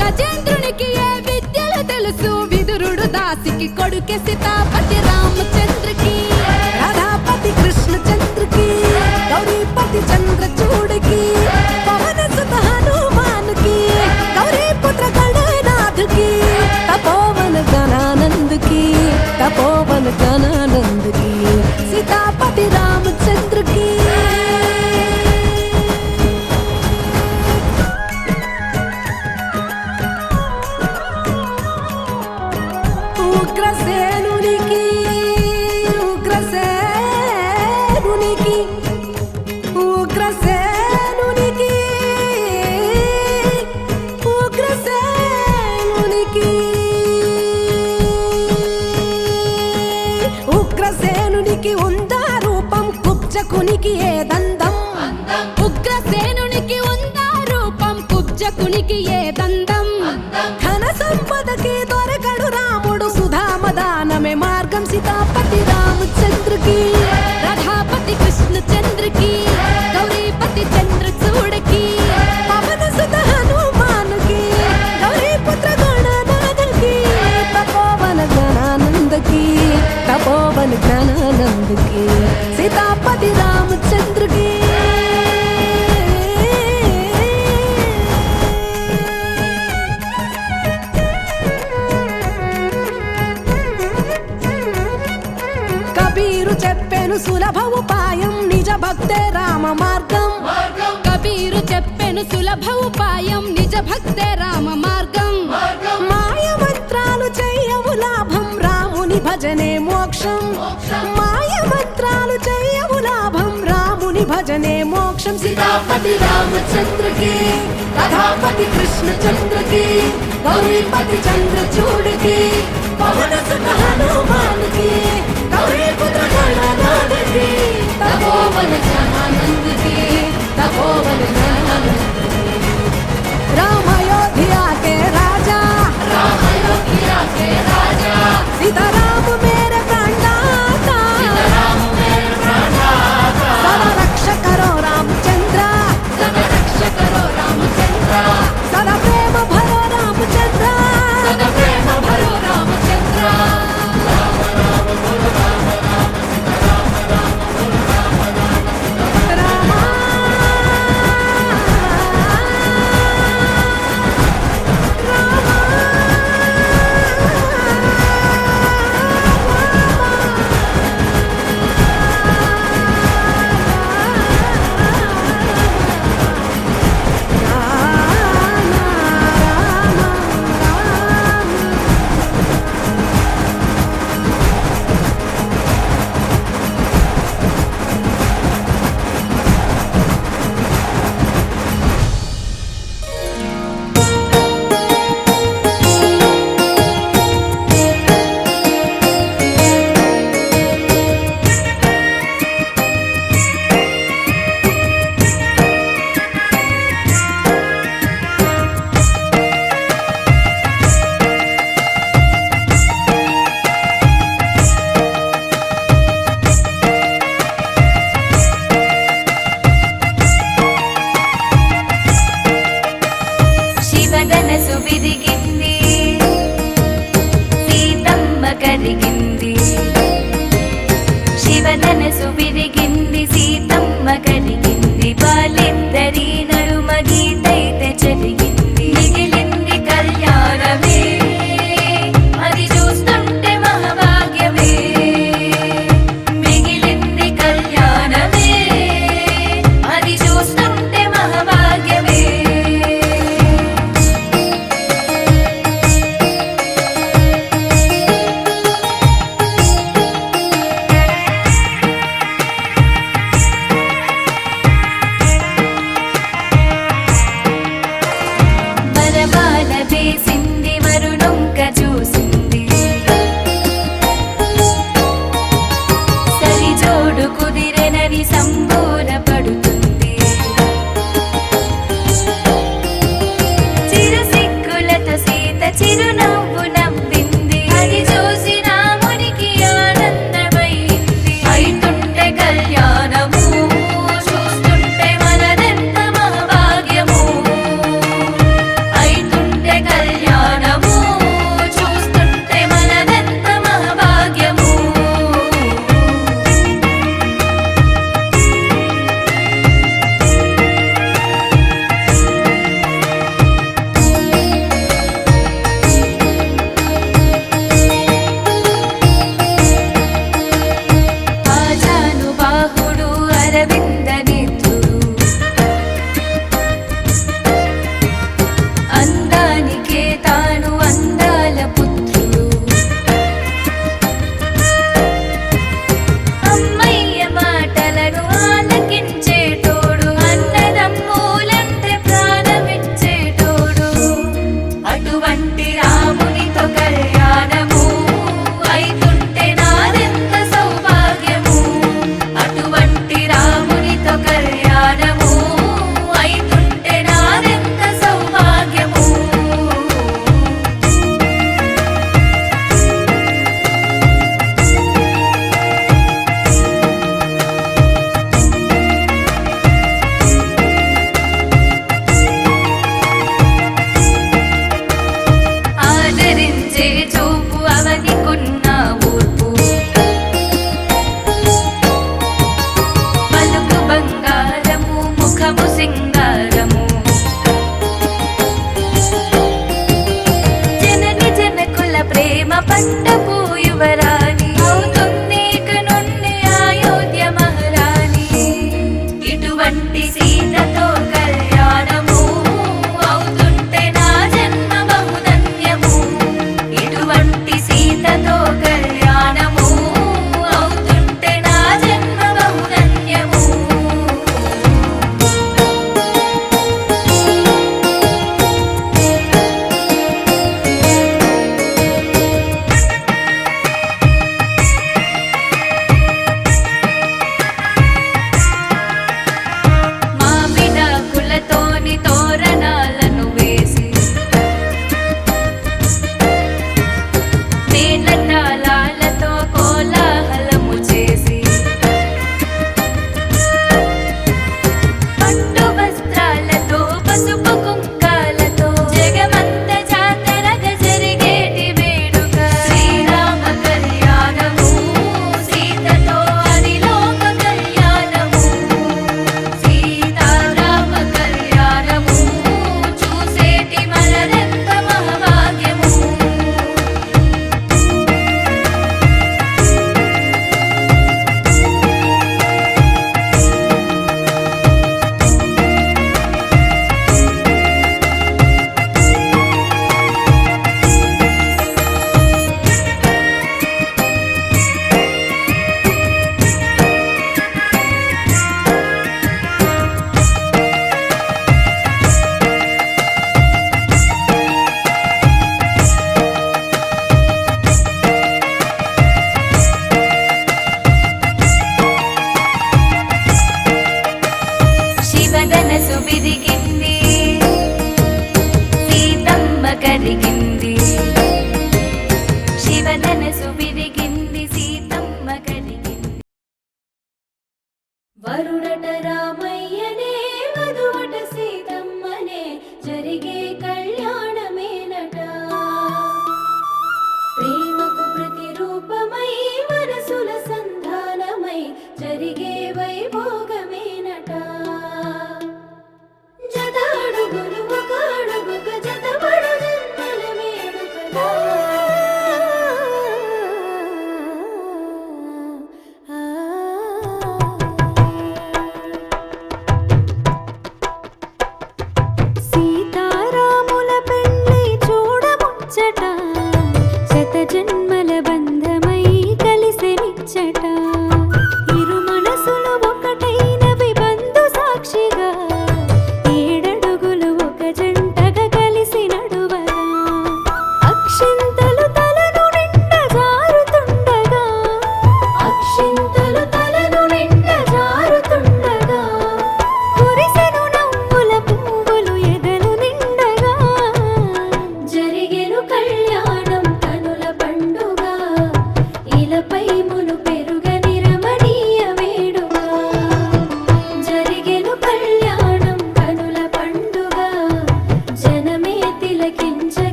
గజేంద్రునికి ఏ విద్యలు తెలుసు విదురుడు దాసికి కొడుకే సీతాపతి రామచంద్రకి రాధాపతి కృష్ణచంద్రకి గౌరీపతి చంద్రచూడకి పవన సుత హనుమానుకి గౌరీపుత్ర గణనాథుకి తపోవన గణానందుకి తపోవన గణానందుకి సీతాపతి రామచంద్రకి ఉగ్రసేనునికి ఉగ్రసేనునికి ఉగ్రసేనునికి ఉగ్రసేనునికి ఉగ్రసేనునికి ఉందా రూపం కుబ్జకునికి ఏ దండం ఉగ్రసేనునికి ఉందా రూపం కుబ్జకునికి ఏ దండం ఘన సంపదకి దొరకడు రాముడు సుధామదానమే మార్గం సీతాపతి రామచంద్రకి రాధాపతి కృష్ణచంద్రకి గౌరీపతి చంద్రచూడకి పవన సుత హనుమానుకి గౌరీపుత్ర గణనాథుకి తపోవన జ్ఞానానందకి తపోవన జ్ఞానానందకి సీతాపతి రామచంద్రకి కబీరు చెప్పెను సులభ ఉపాయం నిజ భక్తే రామ మార్గం కబీరు చెప్పెను సులభ ఉపాయం నిజ భక్తే రామ మార్గం మాయ మంత్రాలు చెయ్యవు లాభం రాముని భజనే మోక్షం మాయ మంత్రాలు చెయ్యవు లాభం రాముని భజనే మోక్షం సీతాపతి రామచంద్రకి రాధాపతి కృష్ణచంద్రకి గౌరీపతి చంద్రచూడకి పవన సుత హనుమానుకి గౌరీపుత్ర గణనాథుకి తపోవన జ్ఞానానందకి తపోవన జ్ఞానానందకి रामयोधिया के राजा सीताराम मेरे प्राणदाता सदा रक्षा करो रामचंद्र सदा प्रेम भरो रामचंद्र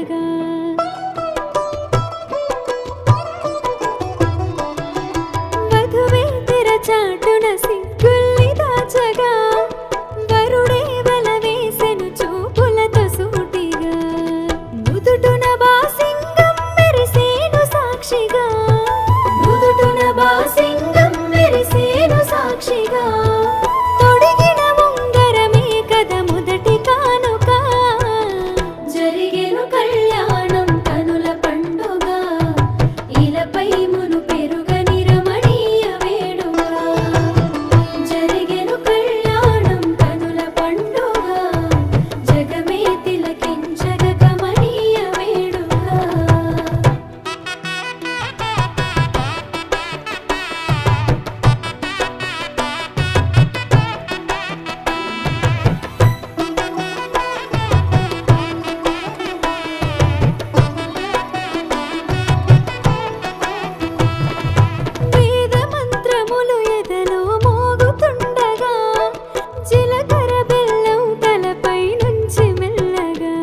మెల్లగా వధువే తెరచాటున సిగ్గుల్ని దాచగా వరుడే వల వేసెను చూపులతో సూటిగా నుదుటున బాసింగం మెరిసేను సాక్షిగా నుదుటున బాసింగం మెరిసేను సాక్షిగా తొడిగిన ఉంగరమే కథ మొదటి కానుక జరిగెను కళ్యాణం కనుల పండుగ ఇలపై మును పెరుగని రమణీయ వేడుక జరిగెను కళ్యాణం కనుల పండుగ జగమే తిలకించగ కమనీయ వేడుక వేద మంత్రములు ఎదలో మోగుతుండగా జీలకర్ర బెల్లం తలపై నుంచి మెల్లగా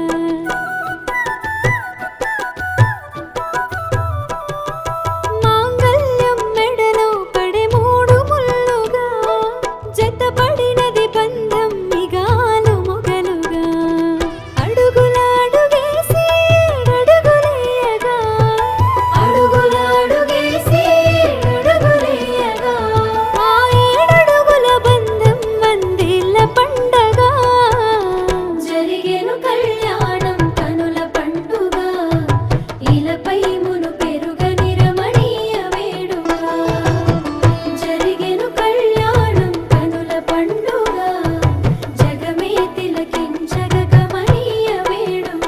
మాంగళ్యం మెడలో పడే మూడు ముల్లుగా జతపడినది బంధం మిగాలు మొగలుగా అడుగుల అడుగేసి అడుగులేయగా అడుగుల అడుగేసి అడుగులేయగా ఆ ఏడడుగుల బంధం వందేళ్ల పండగ జరిగెను కళ్యాణం కనుల పండుగ ఇలపై మును పెరుగని రమణీయ వేడుక జరిగెను కళ్యాణం కనుల పండుగ జగమే తిలకించగ కమనీయ వేడుక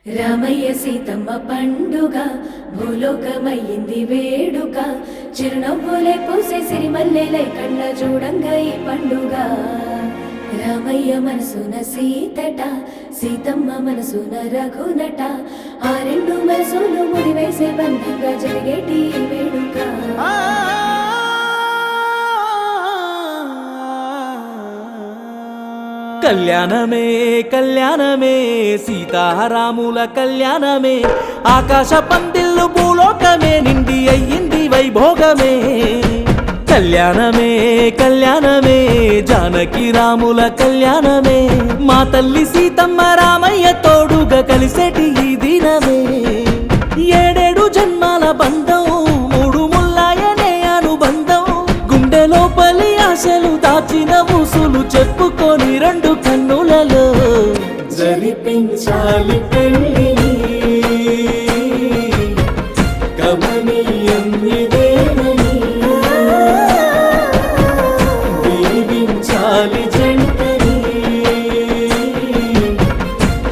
రామయ్య సీతమ్మ పండుగ భూలోకమయ్యింది వేడుక చిరునవ్వులే పూసే సిరిమల్లెలై కళ్ళ చూడంగా ఈ పండుగ రామయ్య మనసున సీతట సీతమ్మ మనసున రఘునట ఆ రెండు మనసులు ముడివేసే బంధంగా జరిగేటి ఈ వేడుక కళ్యాణమే కళ్యాణమే సీతారాముల కళ్యాణమే ఆకాశ పందిళ్ళు భూలోకమే నిండి అయ్యింది వైభోగమే కళ్యాణమే కళ్యాణమే జానకి రాముల కళ్యాణమే మా తల్లి సీతమ్మ రామయ్య తోడుగా కలిసేటి ఈ దినమే ఏడేడు జన్మాల బంధం మూడు ముల్లాయనే అనుబంధం గుండె లోపలి ఆశలు దాచిన ఊసులు చెప్పుకొని రెండు కన్నులలో జరిపించాలి పెళ్ళిని గమనీయం ఇదేనని దీవించాలి జంటని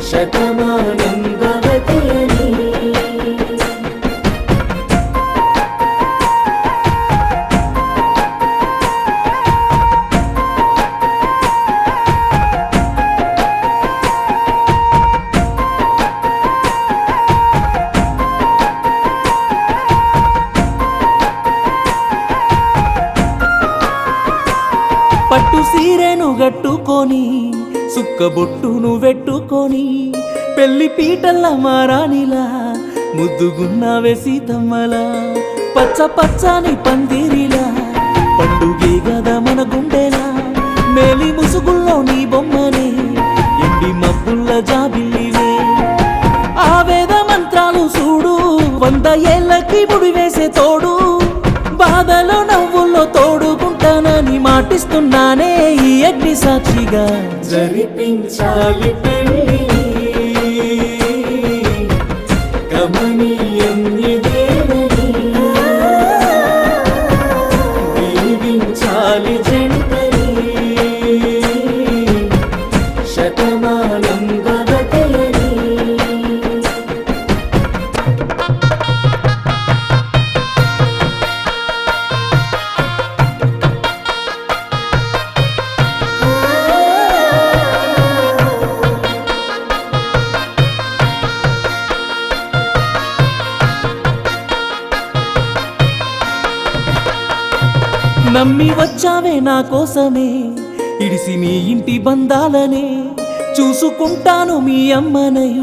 శతమానం భవతి అని పట్టు సీరెను గట్టుకొని సుక్కబొట్టును వెట్టుకొని పెళ్లి పీటల్ల మారానిలా ముద్దుగున్నావే సీతమ్మలా పచ్చ పచ్చని పందిరిలా పండుగే గదా మన గుండెలా మేలి ముసుగుల్లో నీ బొమ్మనే ఎండి మబ్బుల్ల జాబిల్లివే ఆ వేద మంత్రాలు చూడు 100 ఏళ్ళకి ముడివేసే తోడు బాధలో నవ్వుల్లో తోడుకుంటానని మాటిస్తున్నానే ఈ అగ్ని సాక్షిగా జరిపించాలి పెళ్ళి గమనీయం ఇదేనని దీవించాలి జంటని శతమానం భవతి అని నమ్మి వచ్చావే నా కోసమే, ఇడిసి మీ ఇంటి బంధాలనే. చూసుకుంటాను మీ అమ్మనై,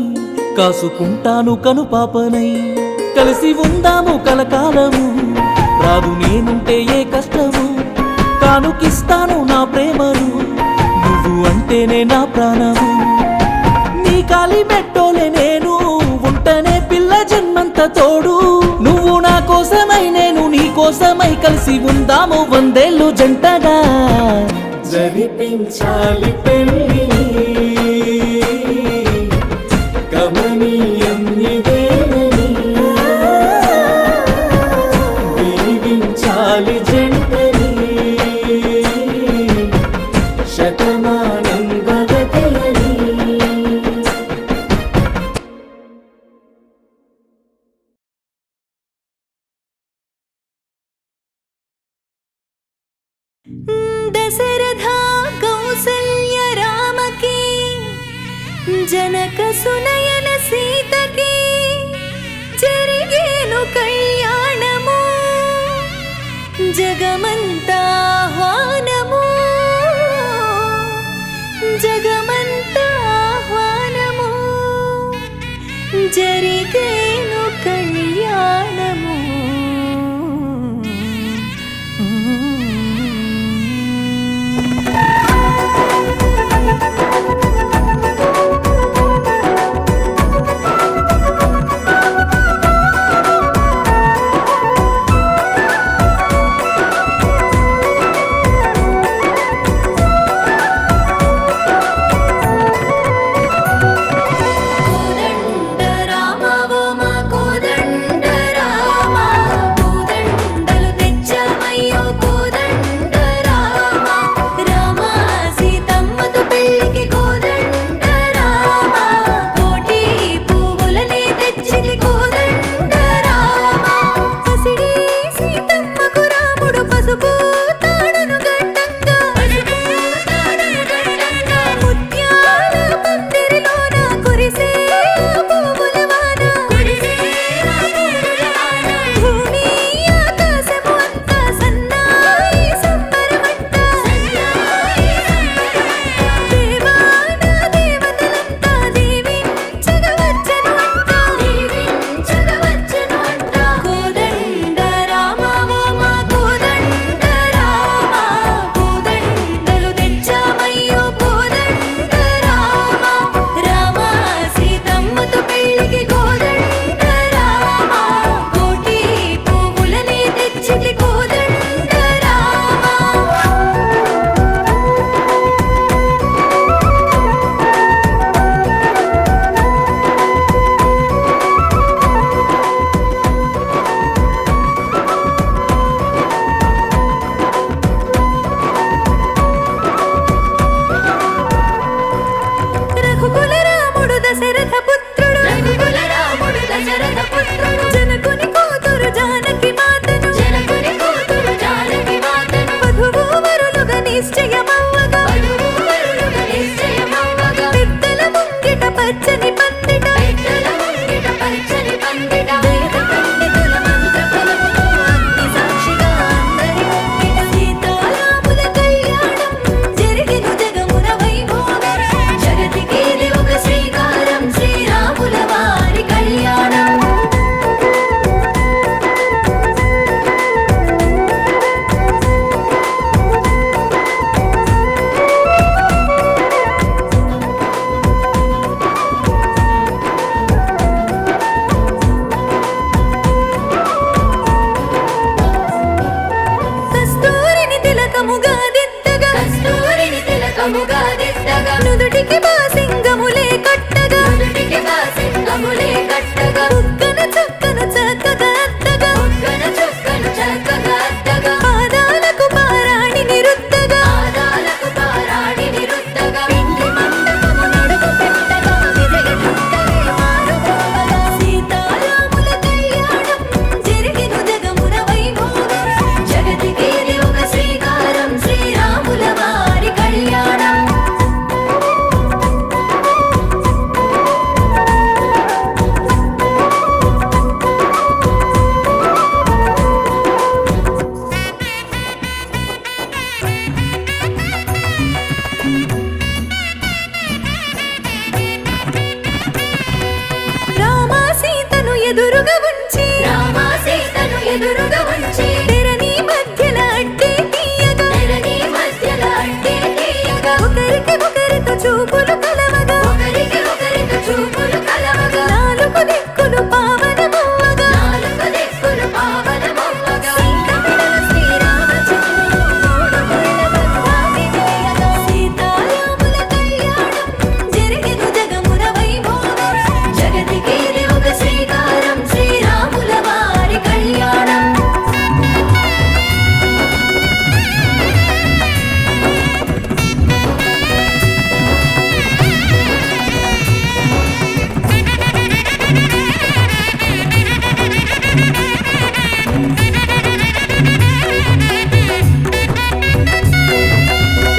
కాసుకుంటాను కనుపాపనై. కలిసి ఉందాము కలకాలము, రాదు నేనుంటే ఏ కష్టము. కానుకిస్తాను నా ప్రేమను, నువ్వు అంటేనే నా ప్రాణము. నీ కాలి మెట్టోలే నేను ఉంటనే పిల్ల జన్మంత తోడు. నువ్వు నా కోసమై నేను నీ కోసమై, కలిసి ఉందాము 100 ఏళ్ళు జంటగా. జరిపించాలి పెళ్ళి గమనీయం ఇదేనని, దీవించాలి జంటని శతమానం గగతయని. దశరథ కౌసల్య రామకి, జనక సునయన సీతకి జరిగేను కళ్యాణము. జగమంతా ఆహ్వానము, జగమంతా ఆహ్వానము. జరిగేను కళ్యాణము. ఎదురుగా వచ్చి తెరని మధ్యల అడ్డే తీయగా తెరని మధ్యల అడ్డే తీయగా ఒకరికి ఒకరితో చూపులు కలవగా ఒకరికి ఒకరితో చూపులు కలవగా నాలుగు దిక్కులు పావనమవ్వగా నాలుగు దిక్కులు పావనమవ్వగా శ్రీరామచంద్రుడు మూడు ముళ్ళ బంధాన్ని చేయగా సీతారాముల కళ్యాణం జరిగెను జగమున వైభోగం జగతికి ఇది ఒక శ్రీకారం శ్రీరాముల వారి కళ్యాణం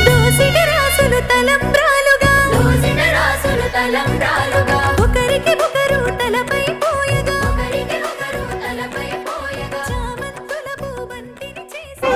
దోసిట రాసులు తలంబ్రాలుగా దోసిట రాసులు తలంబ్రాలుగా ఒకరికి ఒకరు తలపై పోయగా ఒకరికి ఒకరు తలపై పోయగా చామంతుల పూబంతిని చేసి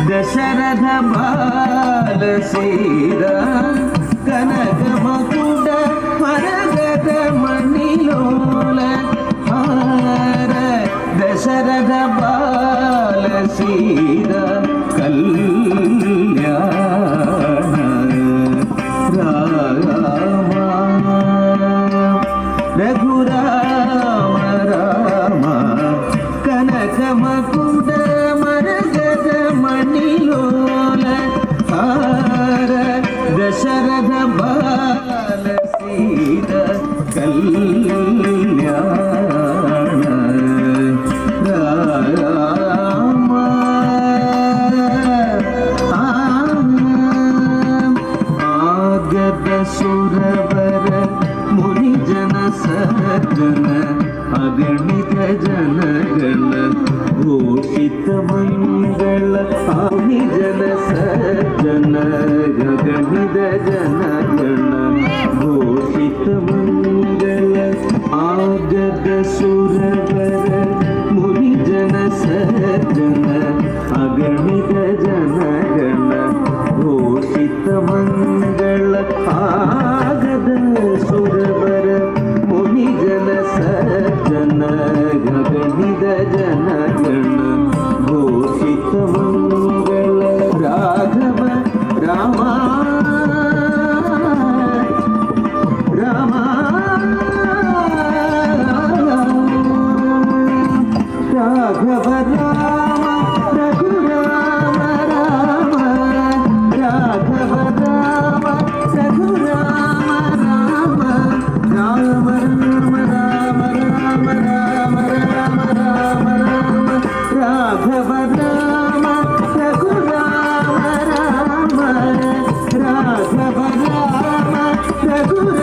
దశరథ బాల సీరా కనక మకుడ మరగద మణిలోల హార దశరథ బాల సీరా కళ్యాణ రామ రఘురామ రామ కనక మకుడ మరగద మణిలోల హార దశరథ బాల సీత కళ్యాణ రామ ఆగద సురవర మునిజన సజ్జన అగణిత జనగణ ఘోషిత మంగళ నిజన సజ్జన గగనిత జనగణ ఘోషిత మంగళ ఆగద సురవర మునిజన సజ్జన అగణిత జనగణ ఘోషిత మంగళ ఆగద సురవర మునిజన సజ్జన గగనిద జనగణ ఘోషిత మంగళ రాఘవ రామ రామ రాఘవ రామ రఘురామ రామ రాఘవ రామ రఘురామ రామ రామ రామ రామ రామ రామ రామ రామ రాఘవ రామ రఘురామ రామ రాఘవ రామ రఘురామ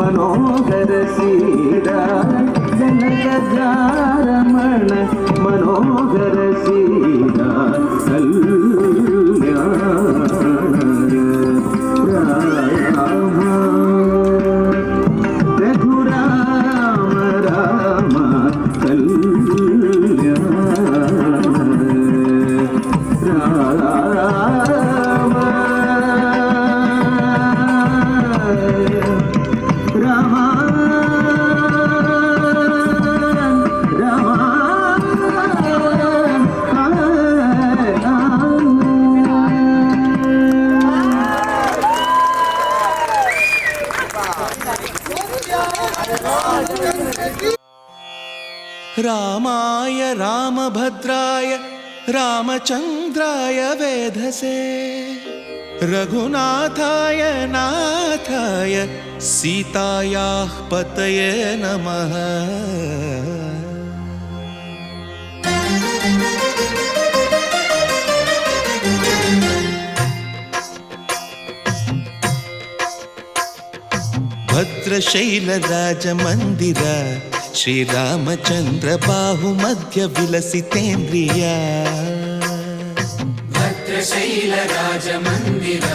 మనోహర సీరా జనకజారమణ మనోహర సీరా రామ రఘురామ రామ रामाय रामभद्राय रामचन्द्राय वेधसे रघुनाथाय नाथाय सीतायाः पतये नमः। भद्रशैलराजमन्दिर श्रीरामचन्द्र बाहुमध्य विलसितेन्द्रिया भद्रशैलराजमन्दिर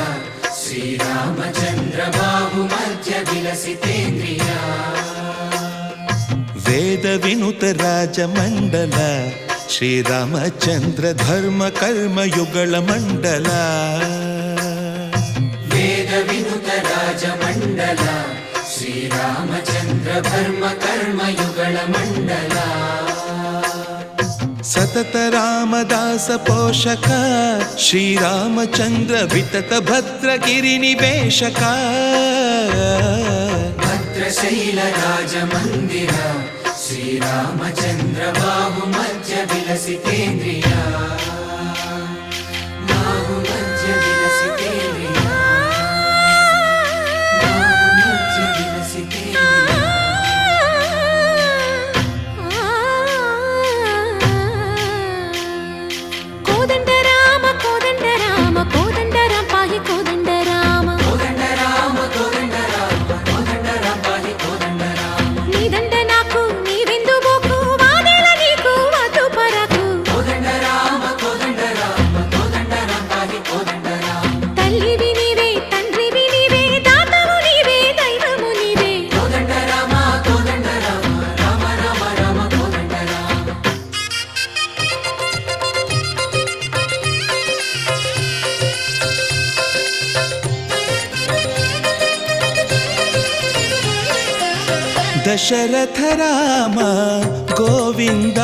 श्रीरामचन्द्र बाहुमध्य विलसितेन्द्रिया वेदविनुत राजमण्डल श्रीरामचन्द्र धर्म कर्म युगल मण्डल वेदविनुत राजमण्डल श्रीरामचन्द्र धर्म कर्म युगल मण्डल सतत रामदास पोषक श्रीरामचन्द्र वितत भद्रगिरि निवेशक भद्रशैलराजमन्दिर श्रीरामचन्द्र बाहुमध्य विलसितेन्द्रिया बाहुमध्य विलसितेन्द्रिया बाहुमध्य विलसितेन्द्रिया। కోదండ రామ కోదండ రామ కోదండ రామ పాహి కోదండ రామ కోదండ రామ కోదండ రామ కోదండ రామ పాహి కోదండ రామ నీదండ నాకు నీవెందు బోకు వాదేల నీకు వద్దు పరకు కోదండ రామ కోదండ రామ కోదండ రామ పాహి కోదండ రామ తల్లివి నీవే తండ్రివి నీవే దాతవు నీవే దైవము నీవే కోదండ రామ కోదండ రామ రామ రామ రామ కోదండ రామ दशरथ राम गोविंद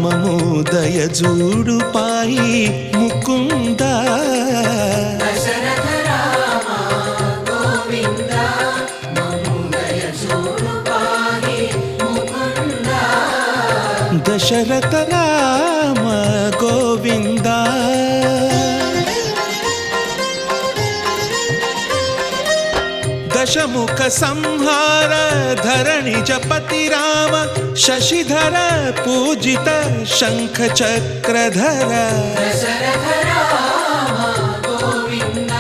ममोदय जूडु पाई मुकुंद दशरथ राम गोविंद ममुदय जोडु पाहि मुकुंद दशरथ राम गोविंद दशमुख संहार धरणि जपति राम शशिधर पूजित शंख चक्रधर दशरथ राम गोविंद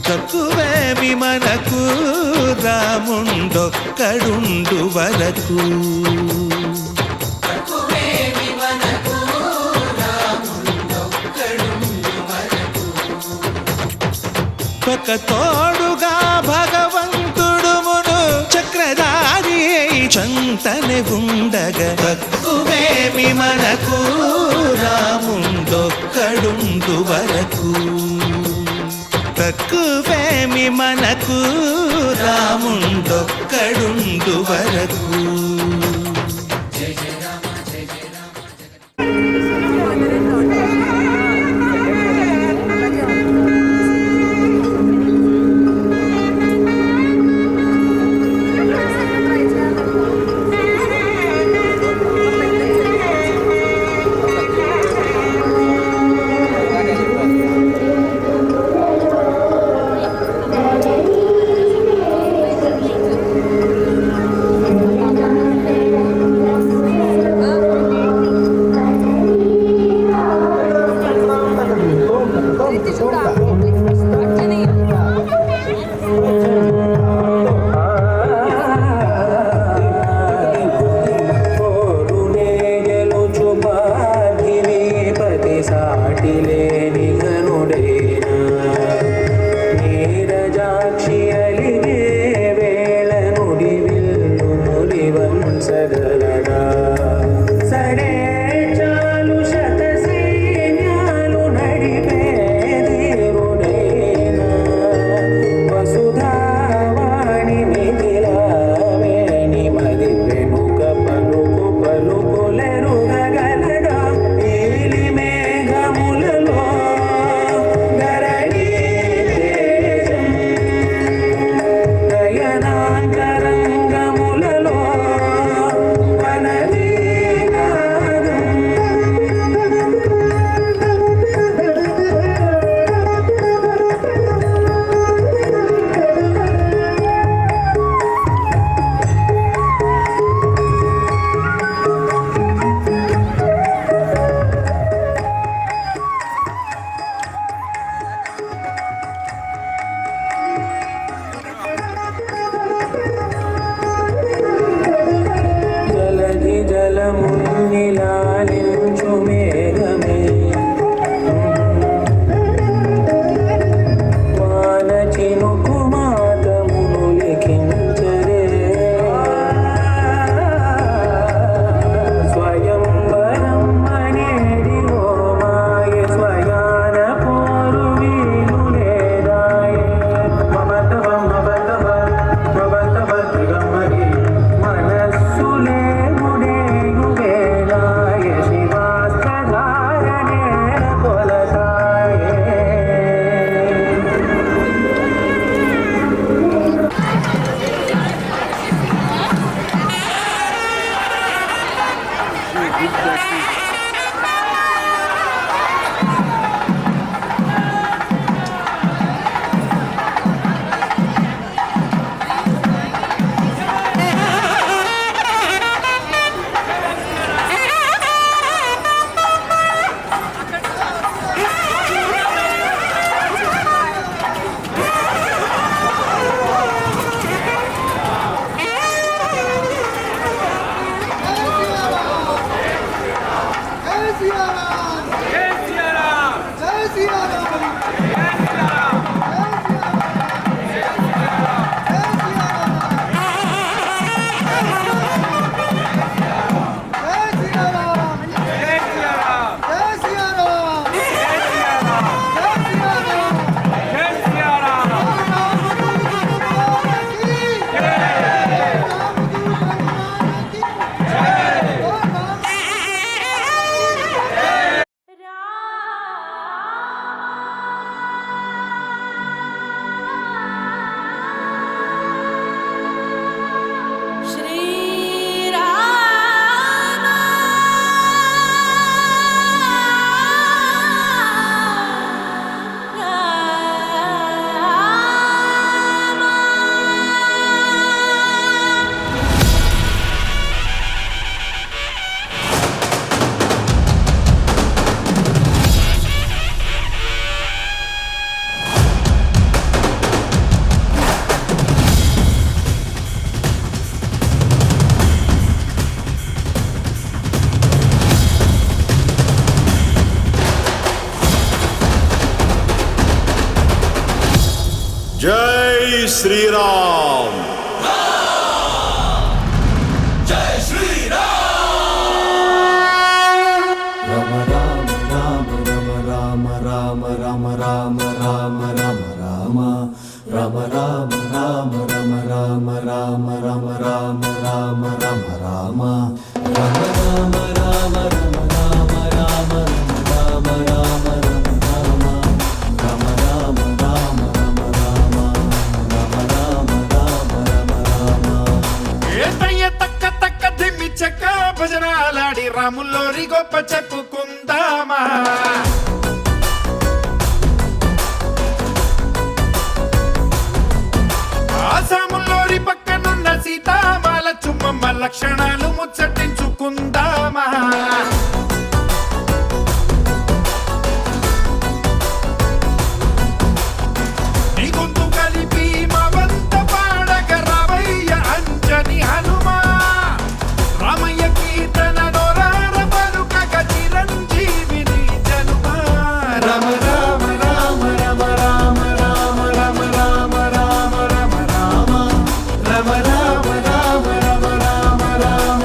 తక్కువేమి మనకు రాముండొక్కడుండు వరకు తక్కువేమి మనకు రాముండొక్కడుండు వరకు ఒక తోడుగా భగవంతుడు మును చక్రధారి చంతనే ఉండగా తక్కువేమి మనకు రాముండొక్కడుండు వరకు తక్కువేమి మనకు రాముండొక్కడుండు వరకు జై శ్రీరామ్. ఏతయ్య తక్క తక్క దిమ్మి చెక్క భజనాలాడి రాముల్లోరి గొప్ప చెప్పుకుందామా. ఆసాముల్లోరి పక్కనున్న సీతామాల చుమ్మమ్మ లక్షణాలు ముచ్చటించుకుందామా. నీ గొంతు కలిపి మా వంత పాడగ రావయ్య అంజని హనుమా. రామయ్య కీర్తన నోరార పలుకగ చిరంజీవిని జనుమా. రామ రామ రామ రామ రామ రామ రామ రామ రామ రామ రామ రామ రామ రామ రామ రామ రామ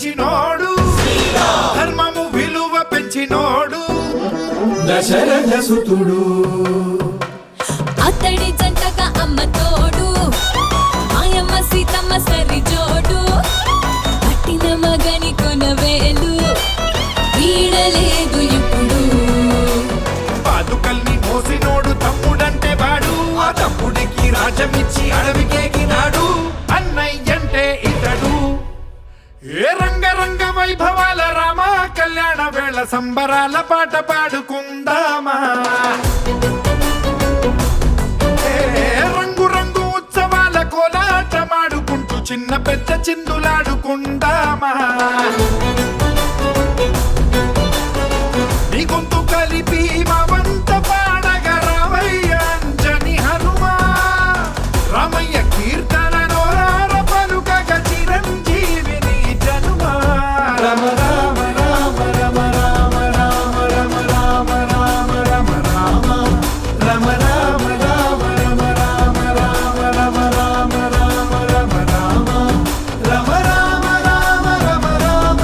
దించినోడు ధర్మము విలువ పెంచినోడు దశరథ సుతుడు అతడి జంటగా అమ్మ తోడు మాయమ్మ సీతమ్మ సరి జోడు పట్టిన మగని కొనవేలు వీడలేదు ఇప్పుడు పాదుకల్ని మోసినోడు తమ్ముడంటే వాడు ఆ తమ్ముడికి రాజమిచ్చి అడవికేకినాడు అన్నయ్యంటే ఇతడు ఏ రంగరంగ వైభవాల రామ కళ్యాణ వేళ సంబరాల పాట పాడుకుందామా ఏ రంగు రంగు ఉత్సవాల కోలాటమాడుకుంటూ చిన్న పెద్ద చిందులాడుకుందామా నీ గొంతు కలిపి మా వంత పాడగ రావయ్య అంజని హనుమా రామయ్య కీర్తన నోరార పలుకగ చిరంజీవిని జనుమా రమ రామ రామ రమ రామ రామ రమ రామ రామ రమ రామ రమ రామ రామ రమ రామ రామ రమ రామ రామ రమ రామ రమ రామ రామ రమ రామ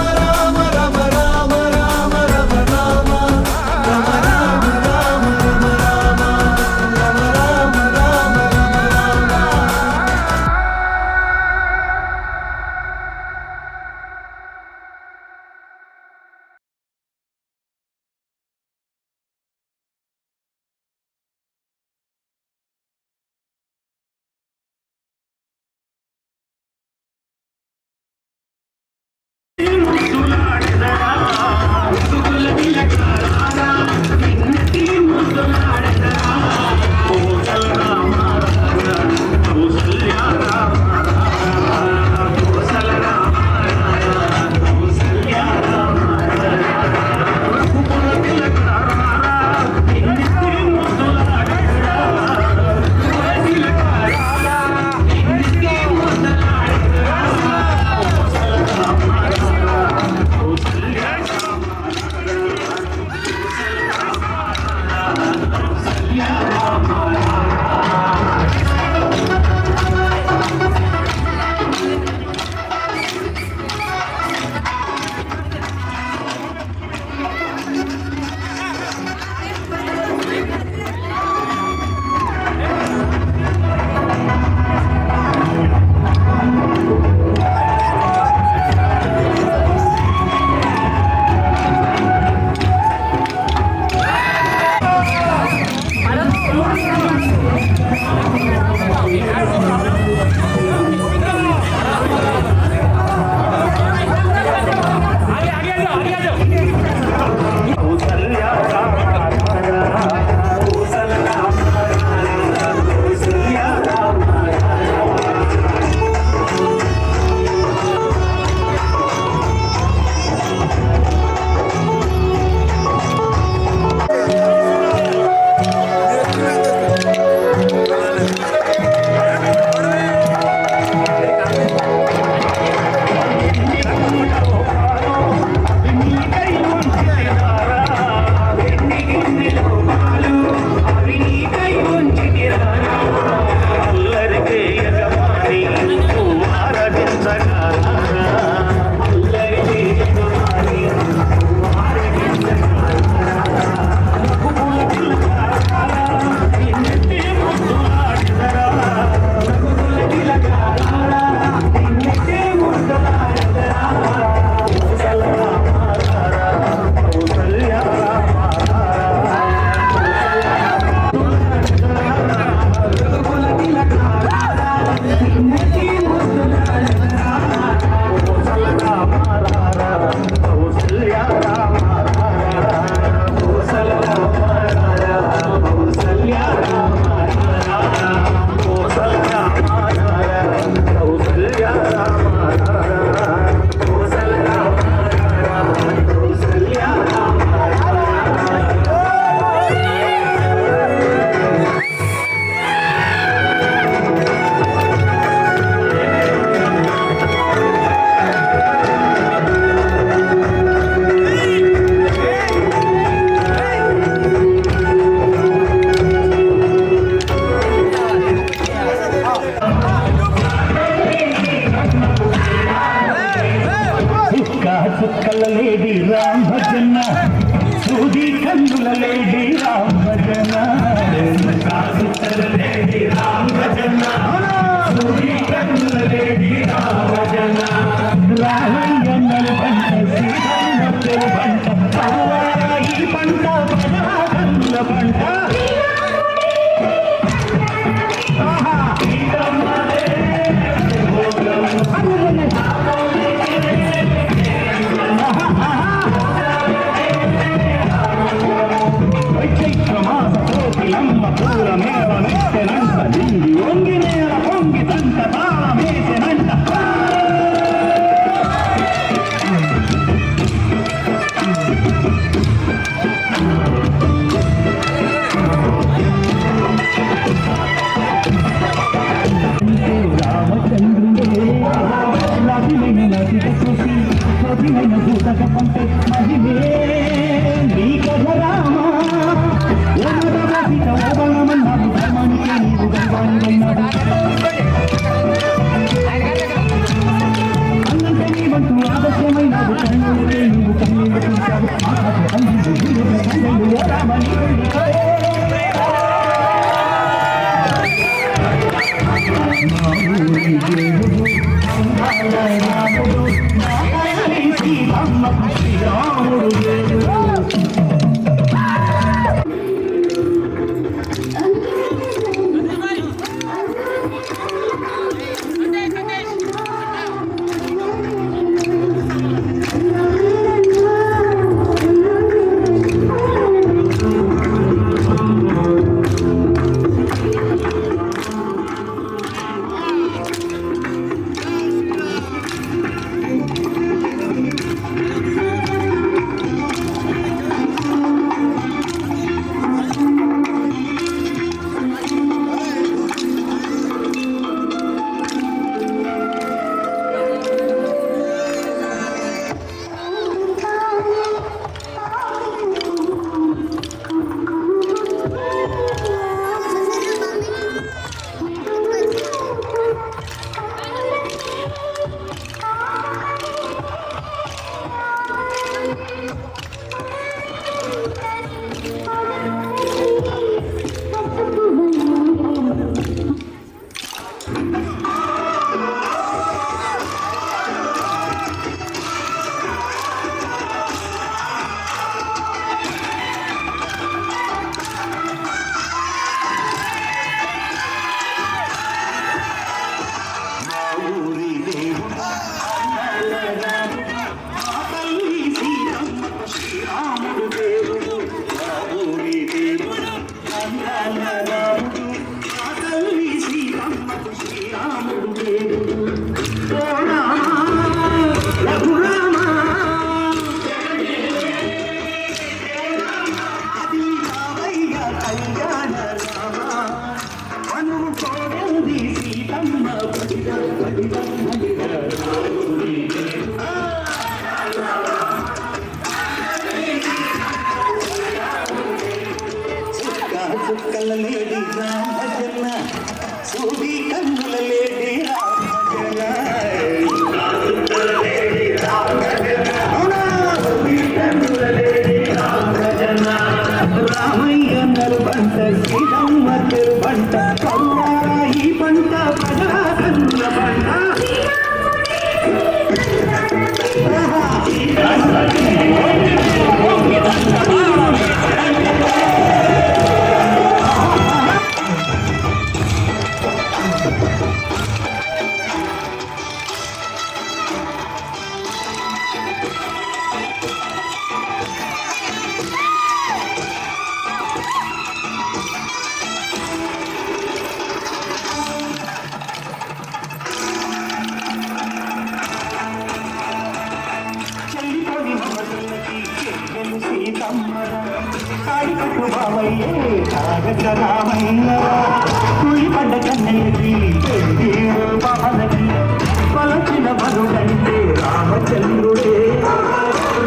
రామచంద్రుడే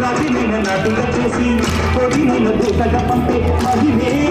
రవిని నటుగా చేసి కొడిని దూతగా పంపే మహిమే